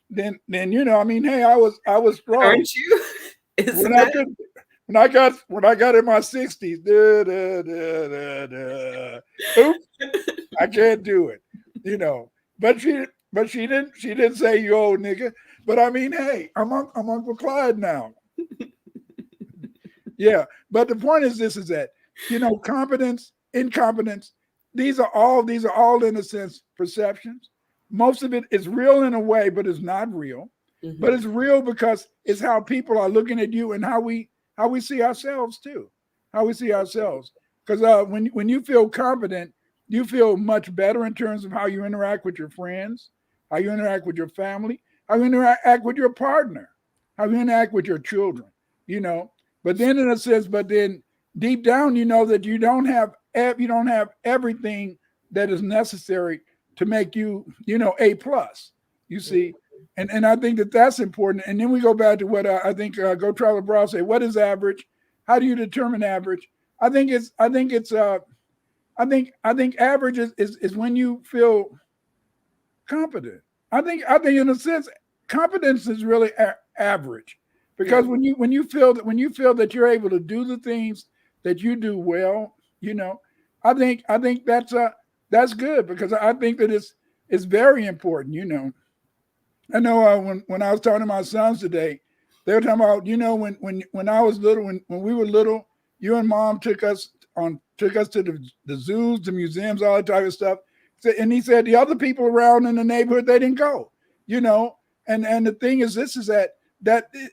then I mean, hey, I was strong. Aren't you? When Isn't I that? could when I got in my 60s, oops, I can't do it. You know. But she didn't say you old nigga. But I mean, hey, I'm Uncle Clyde now. Yeah. But the point is this is that, competence, incompetence, these are all in a sense perceptions. Most of it is real in a way, but it's not real. But Mhm. it's real because it's how people are looking at you and how we see ourselves too. How we see ourselves. Because when you feel competent, you feel much better in terms of how you interact with your friends, how you interact with your family, how you interact with your partner, how you interact with your children. You know, but then in a sense, but then deep down, you know that you don't have everything that is necessary to make you A plus. You see, and I think that that's important. And then we go back to what I think Go Travel Abroad say. What is average? How do you determine average? I think average is when you feel competent. I think in a sense, competence is really average Yeah. because when you feel that you're able to do the things that you do well, you know, I think that's good because I think that it's very important. I know when I was talking to my sons today, they were talking about when I was little, when we were little, you and mom took us to the zoos, the museums, all that type of stuff. And he said the other people around in the neighborhood they didn't go, you know. And the thing is, this is that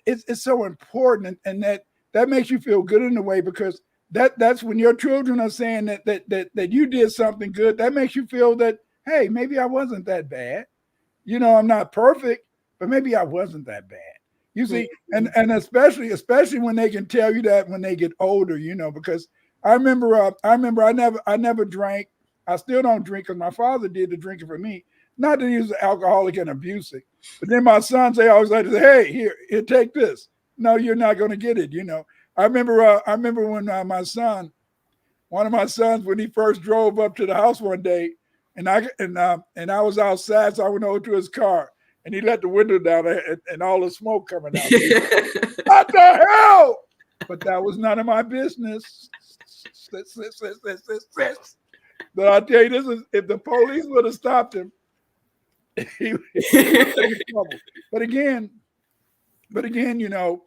it's so important, and that makes you feel good in a way because that's when your children are saying that you did something good. That makes you feel that hey, maybe I wasn't that bad. I'm not perfect, but maybe I wasn't that bad. You see, and Mhm. and especially when they can tell you that when they get older, because I remember I never drank. I still don't drink because my father did the drinking for me. not that he was alcoholic and abusive, but then my sons, they always like to say, "Hey, here, take this." No, you're not going to get it. I remember when one of my sons, when he first drove up to the house one day, and I was outside, so I went over to his car, and he let the window down, and all the smoke coming out. What the hell? But that was none of my business. But I tell you, this is if the police would have stopped him, he would have been in trouble. But again, but again, you know,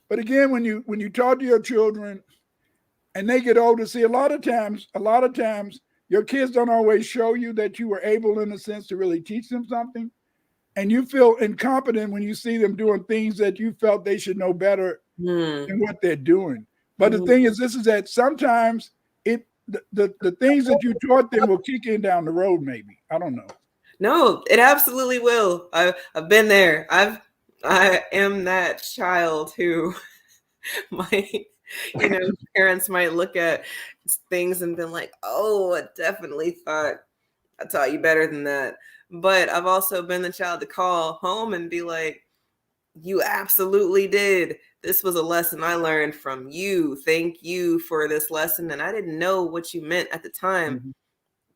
but again, when you talk to your children and they get older, see, a lot of times, your kids don't always show you that you were able, in a sense, to really teach them something, and you feel incompetent when you see them doing things that you felt they should know better Mm. than what they're doing. But the Mhm. thing is, this is that sometimes the things that you taught them will kick in down the road. Maybe I don't know. No, it absolutely will. I've been there. I am that child who might, parents might look at things and been like, "Oh, I definitely thought I taught you better than that." But I've also been the child to call home and be like, "You absolutely did. This was a lesson I learned from you. Thank you for this lesson. And I didn't know what you meant at the time, Mhm.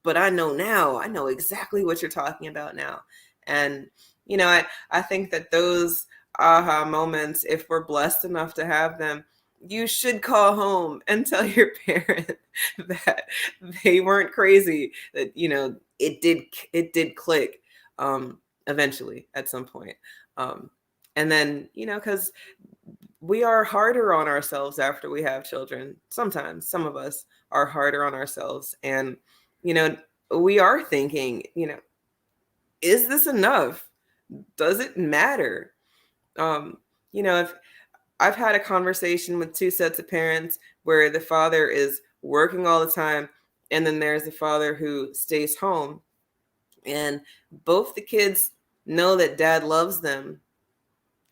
but I know now. I know exactly what you're talking about now." And, I think that those aha moments, if we're blessed enough to have them, you should call home and tell your parent that they weren't crazy, that, it did click eventually at some point. Um, and then, because we are harder on ourselves after we have children. Sometimes some of us are harder on ourselves. And, you know, we are thinking, is this enough? Does it matter? Um, if I've had a conversation with two sets of parents where the father is working all the time, and then there's the father who stays home, and both the kids know that dad loves them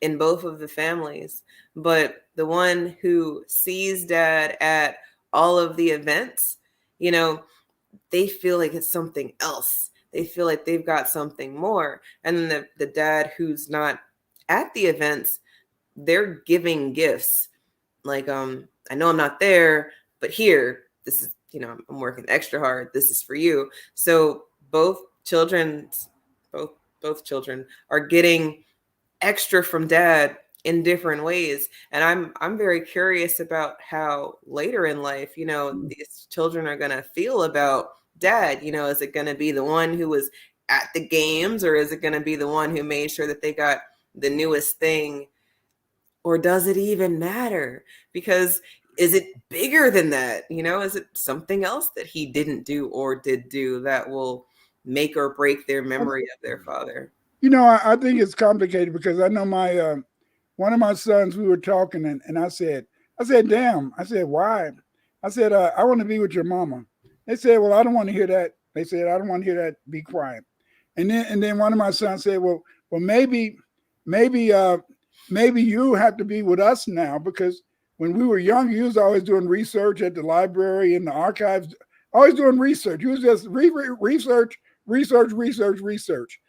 in both of the families, but the one who sees dad at all of the events, you know, they feel like it's something else. They feel like they've got something more. And then the dad who's not at the events, they're giving gifts. Like, I know I'm not there, but here, this is, I'm working extra hard. This is for you. So children, both both children are getting extra from dad in different ways. And I'm very curious about how later in life, these children are going to feel about dad. Is it going to be the one who was at the games, or is it going to be the one who made sure that they got the newest thing? Or does it even matter? Because is it bigger than that? Is it something else that he didn't do or did do that will make or break their memory of their father? I think it's complicated because I know my one of my sons. We were talking, and I said, damn. I said, why? I said, I want to be with your mama. They said, well, I don't want to hear that. They said, I don't want to hear that. Be quiet. And then one of my sons said, well, maybe, maybe you have to be with us now because when we were young, you was always doing research at the library and the archives, always doing research. You was just research, research.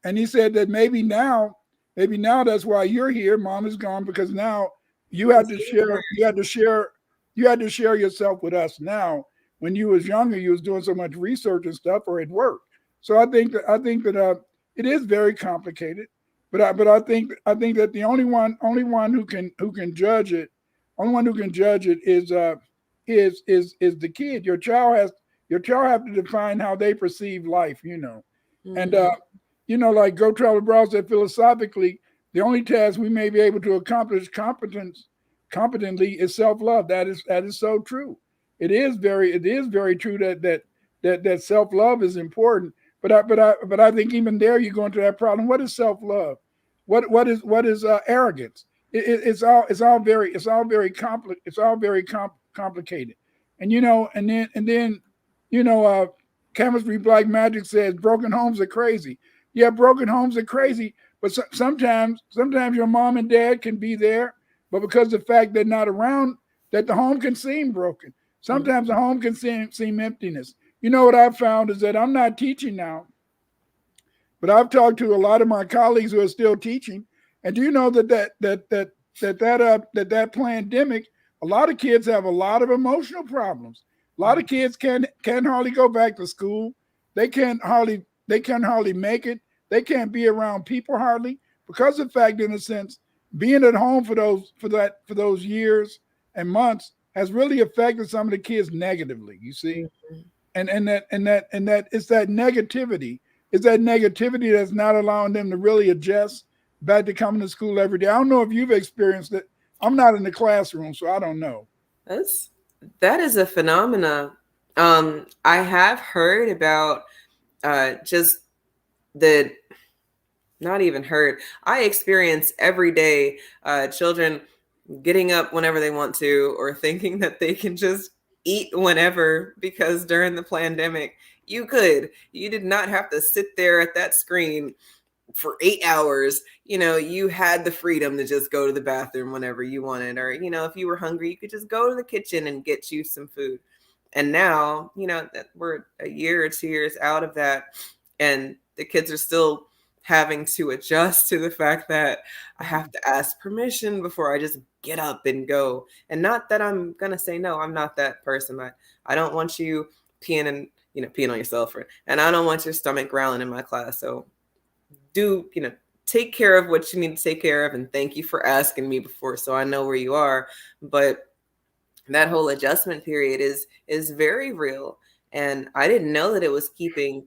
And he said that maybe now that's why you're here. Mom is gone because now you had to share, you had to share yourself with us now. When you was younger, you was doing so much research and stuff, or at work. So I think that it is very complicated. But I think that the only one who can judge it, only one who can judge it is the kid. Your child have to define how they perceive life. And Mm-hmm. like Go Travel Abroad said, philosophically, the only task we may be able to accomplish competently is self-love. That is so true. It is very true that self-love is important. But I think even there you go into that problem. What is self-love? What is arrogance? It's all very complicated. And then you know uh, chemistry black magic says broken homes are crazy. Yeah, broken homes are crazy, but sometimes your mom and dad can be there, but because the fact they're not around, that the home can seem broken. Sometimes the home can seem emptiness. You know what I've found is that I'm not teaching now. but I've talked to a lot of my colleagues who are still teaching, and do you know that pandemic, a lot of kids have a lot of emotional problems. A lot of kids can't hardly go back to school. They can't hardly make it. They can't be around people hardly because of the fact, in a sense, being at home for those years and months has really affected some of the kids negatively. You see, Mhm. and that it's that negativity that's not allowing them to really adjust back to coming to school every day. I don't know if you've experienced it. I'm not in the classroom, so I don't know. That's that is a phenomena. I have heard about just the not even heard. I experience every day children getting up whenever they want to or thinking that they can just eat whenever because during the pandemic you did not have to sit there at that screen for 8 hours. You had the freedom to just go to the bathroom whenever you wanted, or if you were hungry you could just go to the kitchen and get you some food. And now that we're a year or 2 years out of that, and the kids are still having to adjust to the fact that I have to ask permission before I just get up and go. And not that I'm gonna say no, I'm not that person. I don't want you peeing and peeing on yourself, and I don't want your stomach growling in my class. So do take care of what you need to take care of, and thank you for asking me before so I know where you are. But that whole adjustment period is very real, and I didn't know that it was keeping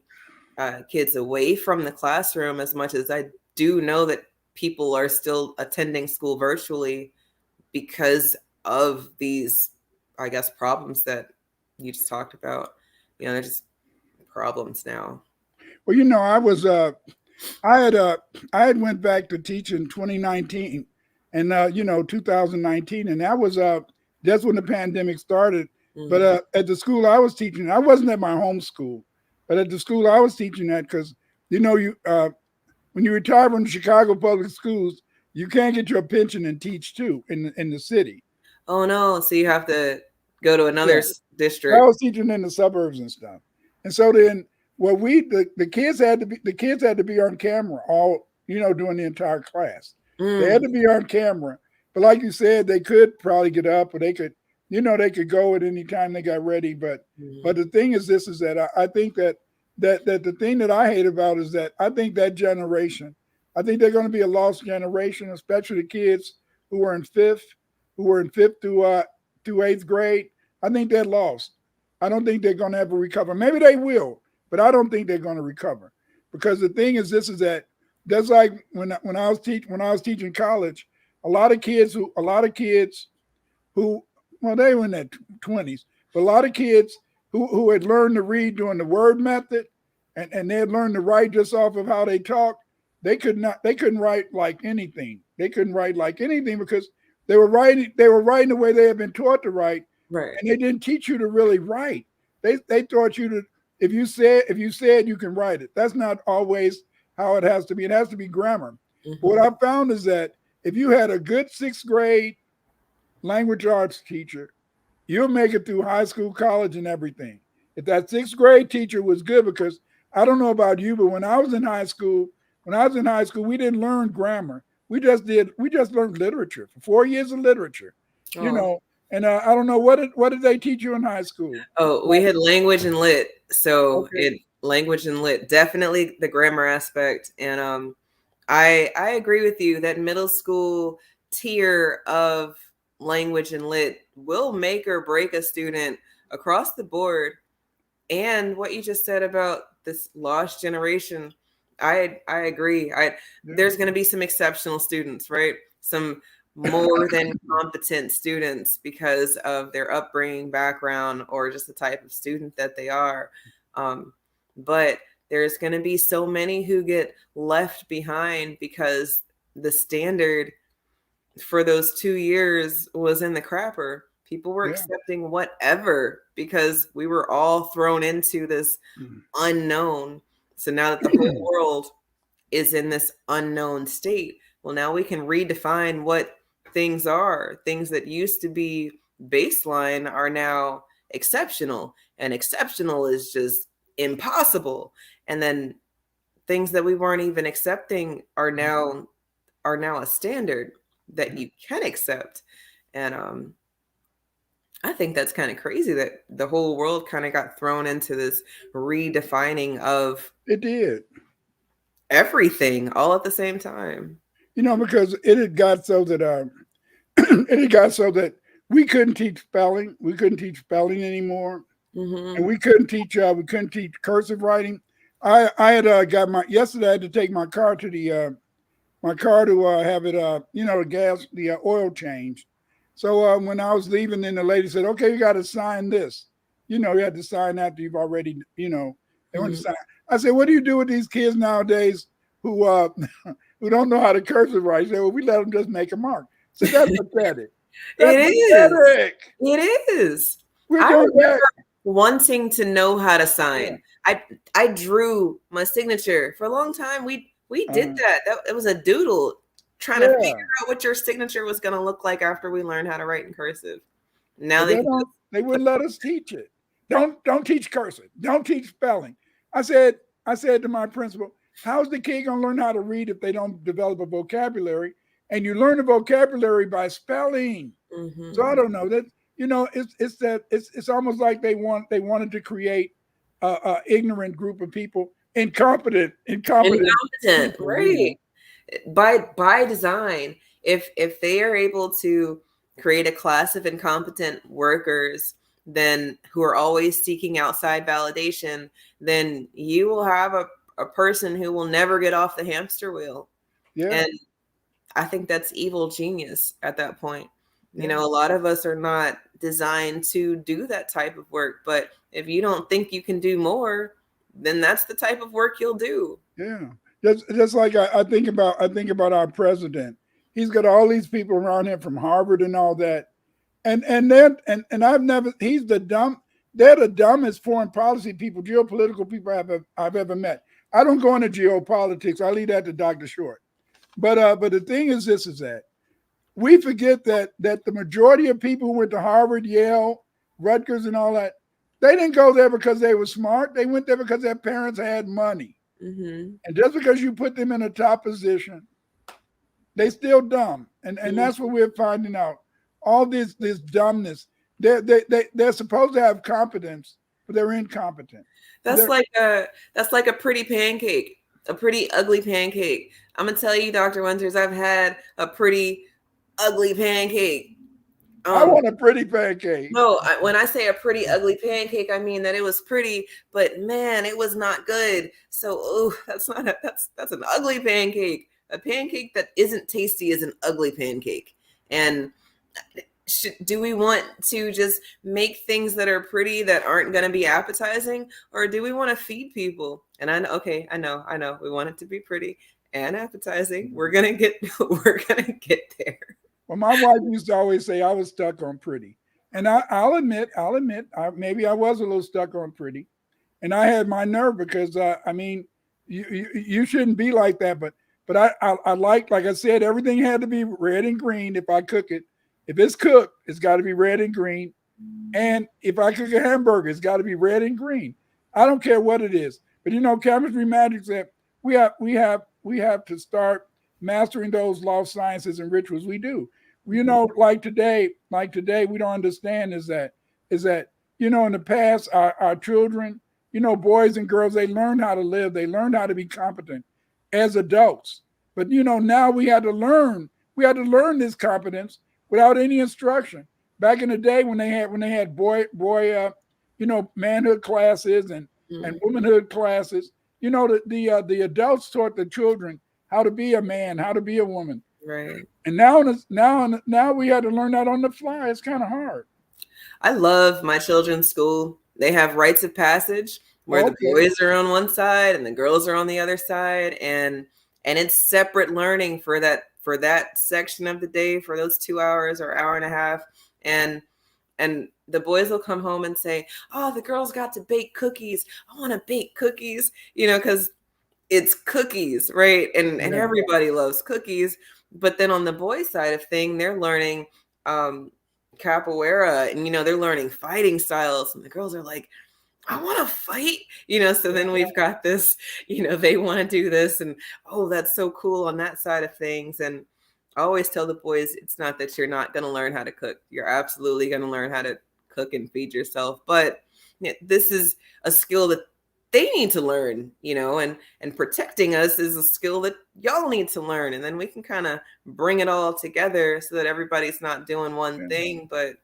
kids away from the classroom as much as I do know that people are still attending school virtually because of these, I guess, problems that you just talked about. They're just problems now. Well, I had went back to teach in 2019 and 2019, and that was that's when the pandemic started. But Mhm. at the school I was teaching, I wasn't at my home school, but at the school I was teaching at, because you when you retire from the Chicago public schools, you can't get your pension and teach too in the city. Oh no, so you have to go to another Yeah. I district. was teaching in the suburbs and stuff. And so then what the kids had to be on camera all, during the entire class. They had to Mm, be on camera. But like you said, they could probably get up, or they could go at any time they got ready. But mm, the thing is this, is that I think that the thing that I hate about is that I think that generation, I think they're going to be a lost generation, especially the kids who were in fifth to eighth grade. I think they're lost. I don't think they're going to ever recover. Maybe they will, but I don't think they're going to recover, because the thing is this, is that that's like when I was teaching college. A lot of kids who well, they were in their 20s, but a lot of kids who had learned to read during the word method, and they had learned to write just off of how they talk. They couldn't write like anything. They couldn't write like anything because they were writing the way they had been taught to write, right. and they didn't teach you to really write. They taught you to, if you said you can write it. That's not always how it has to be. It has to be grammar. But what Hmm. I found is that if you had a good sixth grade language arts teacher, you'll make it through high school, college, and everything. If that sixth grade teacher was good, because I don't know about you, but when I was in high school, we didn't learn grammar. We just learned literature for 4 years of literature, you Oh. know. And I don't know what did they teach you in high school? Oh, we Well, had language and lit. So okay, it language and lit, definitely the grammar aspect. And I agree with you that middle school tier of language and lit will make or break a student across the board. And what you just said about this lost generation, I agree. yeah, There's going to be some exceptional students, right? Some more than competent students because of their upbringing, background, or just the type of student that they are. But there's going to be so many who get left behind because the standard for those 2 years was in the crapper. People were yeah. accepting whatever because we were all thrown into this unknown. So now that the whole world is in this unknown state, well, now we can redefine what things are. Things that used to be baseline are now exceptional, and exceptional is just impossible. And then things that we weren't even accepting are now a standard that you can accept. And I think that's kind of crazy that the whole world kind of got thrown into this redefining of It did. everything all at the same time. Because it had got so that it had got so that we couldn't teach spelling. We couldn't teach spelling anymore, and Hmm. we couldn't teach cursive writing. I had got my yesterday. I had to take my car to have it the oil changed. So when I was leaving, then the lady said, "Okay, you got to sign this. You had to sign after you've already they want to Hmm. sign." I said, "What do you do with these kids nowadays who who don't know how to cursive write?" She said, "Well, we let them just make a mark." I said, "That's pathetic. That's It is. pathetic. It is. We're I doing that." remember wanting to know how to Yeah. sign. I drew my signature for a long time. We did Uh, that. It was a doodle trying to figure yeah. out what your signature was going to look like after we learned how to write in cursive. Now But they can just they put wouldn't let us teach it. Don't teach cursive. Don't teach spelling. I said to my principal, how's the kid gonna learn how to read if they don't develop a vocabulary? And you learn the vocabulary by spelling. So I mhm. don't know that it's almost like they wanted to create a ignorant group of people, incompetent Incompetent, people. right? By design, if they are able to create a class of incompetent workers, then who are always seeking outside validation, then you will have a person who will never get off the hamster wheel. Yeah, And I think that's evil genius at that point. yeah, A lot of us are not designed to do that type of work, but if you don't think you can do more, then that's the type of work you'll do. yeah. Just like I think about our president. He's got all these people around him from Harvard and all that. And I've never they're the dumbest foreign policy people, geopolitical people I've ever met. I don't go into geopolitics. I leave that to Dr. Short. But the thing is this is that we forget that the majority of people who went to Harvard, Yale, Rutgers, and all that, they didn't go there because they were smart. They went there because their parents had money. Hmm. And just because you put them in a top position, they still dumb. And that's what we're finding out. All this dumbness. They're supposed to have competence, but they're incompetent. That's They're like a pretty pancake, a pretty ugly pancake. I'm gonna tell you, Dr. Winters, I've had a pretty ugly pancake. I Um, want a pretty pancake. no, when I say a pretty ugly pancake, I mean that it was pretty, but man, it was not good. So, oh, that's an ugly pancake. A pancake that isn't tasty is an ugly pancake. And do we want to just make things that are pretty that aren't going to be appetizing, or do we want to feed people? And I know, okay, I know, we want it to be pretty and appetizing. We're gonna get we're gonna get there. Well, my wife used to always say I was stuck on pretty. And I'll admit, maybe I was a little stuck on pretty. And I had my nerve because I mean, you shouldn't be like that. But I like I said, everything had to be red and green if I cook it. If it's cooked, it's got to be red and green. And if I cook a hamburger, it's got to be red and green. I don't care what it is. But chemistry magic said we have to start mastering those lost sciences and rituals we do. Like today, we don't understand is that in the past, our children, boys and girls, they learned how to live, they learned how to be competent as adults. But now we had to learn this competence without any instruction. Back in the day when they had manhood classes and Mhm. womanhood classes, the adults taught the children how to be a man, how to be a woman. Right. And now we had to learn that on the fly. It's kind of hard. I love my children's school. They have rites of passage where the Okay. boys are on one side and the girls are on the other side, and it's separate learning for that section of the day, for those 2 hours or hour and a half. And the boys will come home and say, "Oh, the girls got to bake cookies. I want to bake cookies," because it's cookies, right? And Yeah. everybody loves cookies. But then on the boys' side of thing, they're learning um capoeira, and they're learning fighting styles. And the girls are like, I want to fight, so then we've got this, they want to do this, and oh, that's so cool on that side of things. And I always tell the boys, it's not that you're not going to learn how to cook. You're absolutely going to learn how to cook and feed yourself. But this is a skill that they need to learn, and protecting us is a skill that y'all need to learn. And then we can kind of bring it all together so that everybody's not doing one thing. But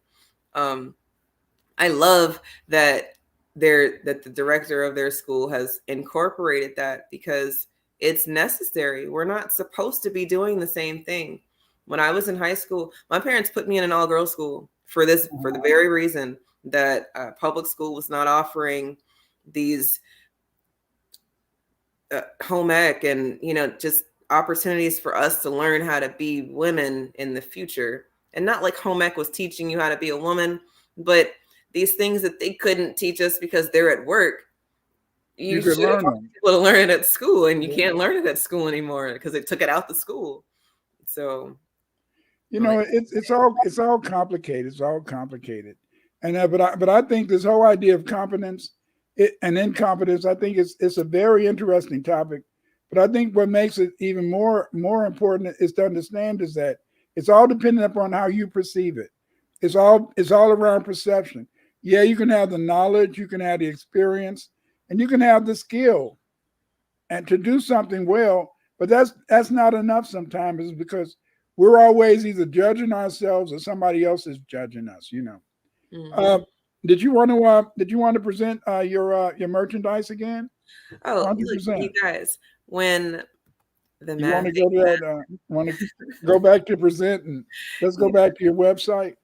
I love that that the director of their school has incorporated that, because it's necessary. We're not supposed to be doing the same thing. When I was in high school, my parents put me in an all-girls school for the very reason that public school was not offering these home ec and just opportunities for us to learn how to be women in the future. And not like home ec was teaching you how to be a woman, but these things that they couldn't teach us because they're at work, you should have been able to learn it at school, and you can't learn it at school anymore because they took it out the school. So it's all complicated. It's all complicated. And but I think this whole idea of competence and incompetence, I think it's a very interesting topic. But I think what makes it even more important is to understand is that it's all dependent upon how you perceive it. It's all around perception. Yeah, you can have the knowledge, you can have the experience, and you can have the skill and to do something well, but that's not enough sometimes, because we're always either judging ourselves or somebody else is judging us, Mm-hmm. Did you want to present your merchandise again? Oh, look, you guys, when the you want to go to that, want to go back to present, and let's go back to your website.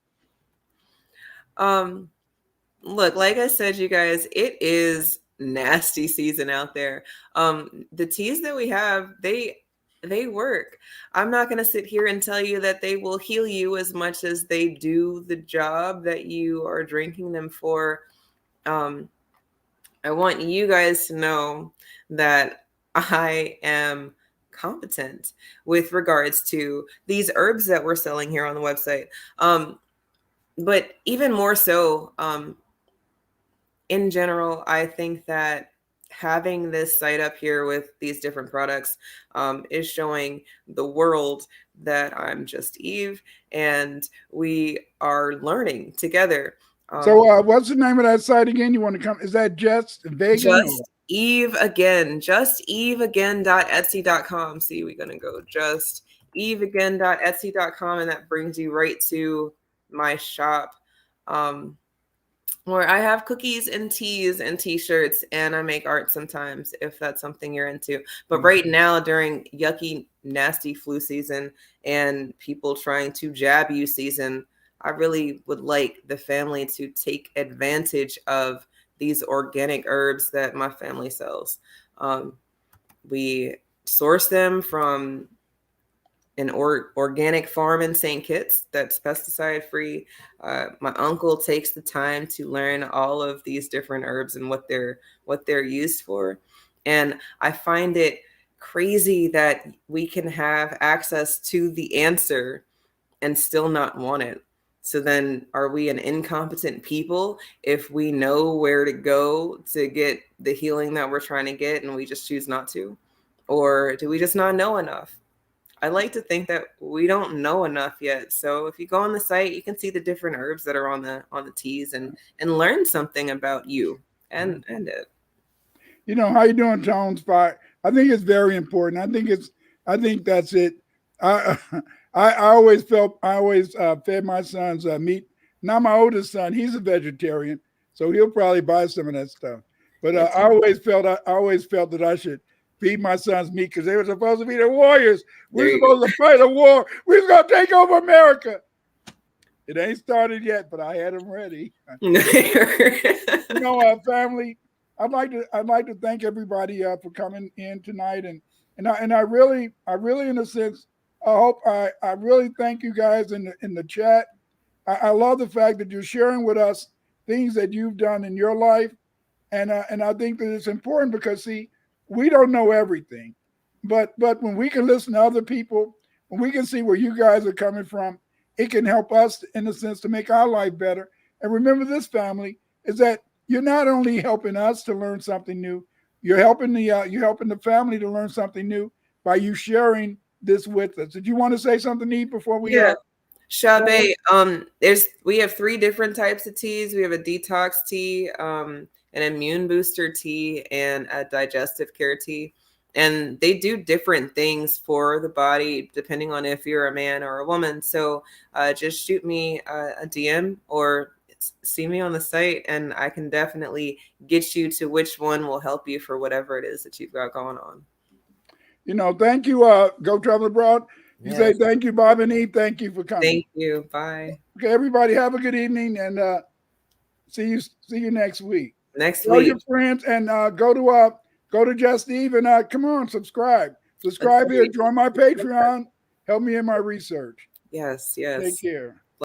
Look, like I said, you guys, it is nasty season out there. The teas that we have, they work. I'm not going to sit here and tell you that they will heal you as much as they do the job that you are drinking them for. I want you guys to know that I am competent with regards to these herbs that we're selling here on the website. But even more so, in general, I think that having this site up here with these different products is showing the world that I'm just Eve, and we are learning together. So what's the name of that site again? You want to come? Is that Just Vegan? Just Eve Again. JustEveAgain.etsy.com. See, we're going to go JustEveAgain.etsy.com, and that brings you right to my shop. Where I have cookies and teas and t-shirts, and I make art sometimes if that's something you're into. But right now, during yucky, nasty flu season and people trying to jab you season, I really would like the family to take advantage of these organic herbs that my family sells. We source them from an organic farm in St. Kitts that's pesticide free. My uncle takes the time to learn all of these different herbs and what they're used for. And I find it crazy that we can have access to the answer and still not want it. So then are we an incompetent people if we know where to go to get the healing that we're trying to get and we just choose not to? Or do we just not know enough? I like to think that we don't know enough yet. So if you go on the site, you can see the different herbs that are on the teas and learn something about you and it. How you doing, Tones? I think it's very important. I think that's it. I always fed my sons meat. Now my oldest son, he's a vegetarian, so he'll probably buy some of that stuff. But I always felt that I should feed my sons meat because they were supposed to be the warriors. We're supposed to fight a war. We're going to take over America. It ain't started yet, but I had them ready. Family, I'd like to thank everybody for coming in tonight, and I really in a sense, I really thank you guys in the chat. I love the fact that you're sharing with us things that you've done in your life, and I think that it's important because see, we don't know everything, but when we can listen to other people, when we can see where you guys are coming from, it can help us in a sense to make our life better. And remember this, family, is that you're not only helping us to learn something new, you're helping the family to learn something new by you sharing this with us. Did you want to say something, Eve, before we Yeah. close? Shabe, we have three different types of teas. We have a detox tea, an immune booster tea, and a digestive care tea. And they do different things for the body depending on if you're a man or a woman. So just shoot me a DM or see me on the site, and I can definitely get you to which one will help you for whatever it is that you've got going on. Thank you. Go Travel Abroad. You say Yes. thank you, Bob and Eve. Thank you for coming. Thank you. Bye. Okay, everybody, have a good evening, and see you next week. Next Tell your week. friends and go to Just Eve and come on, subscribe. That's Subscribe here. right. Join my Patreon. Help me in my research. Yes, Take yes. care.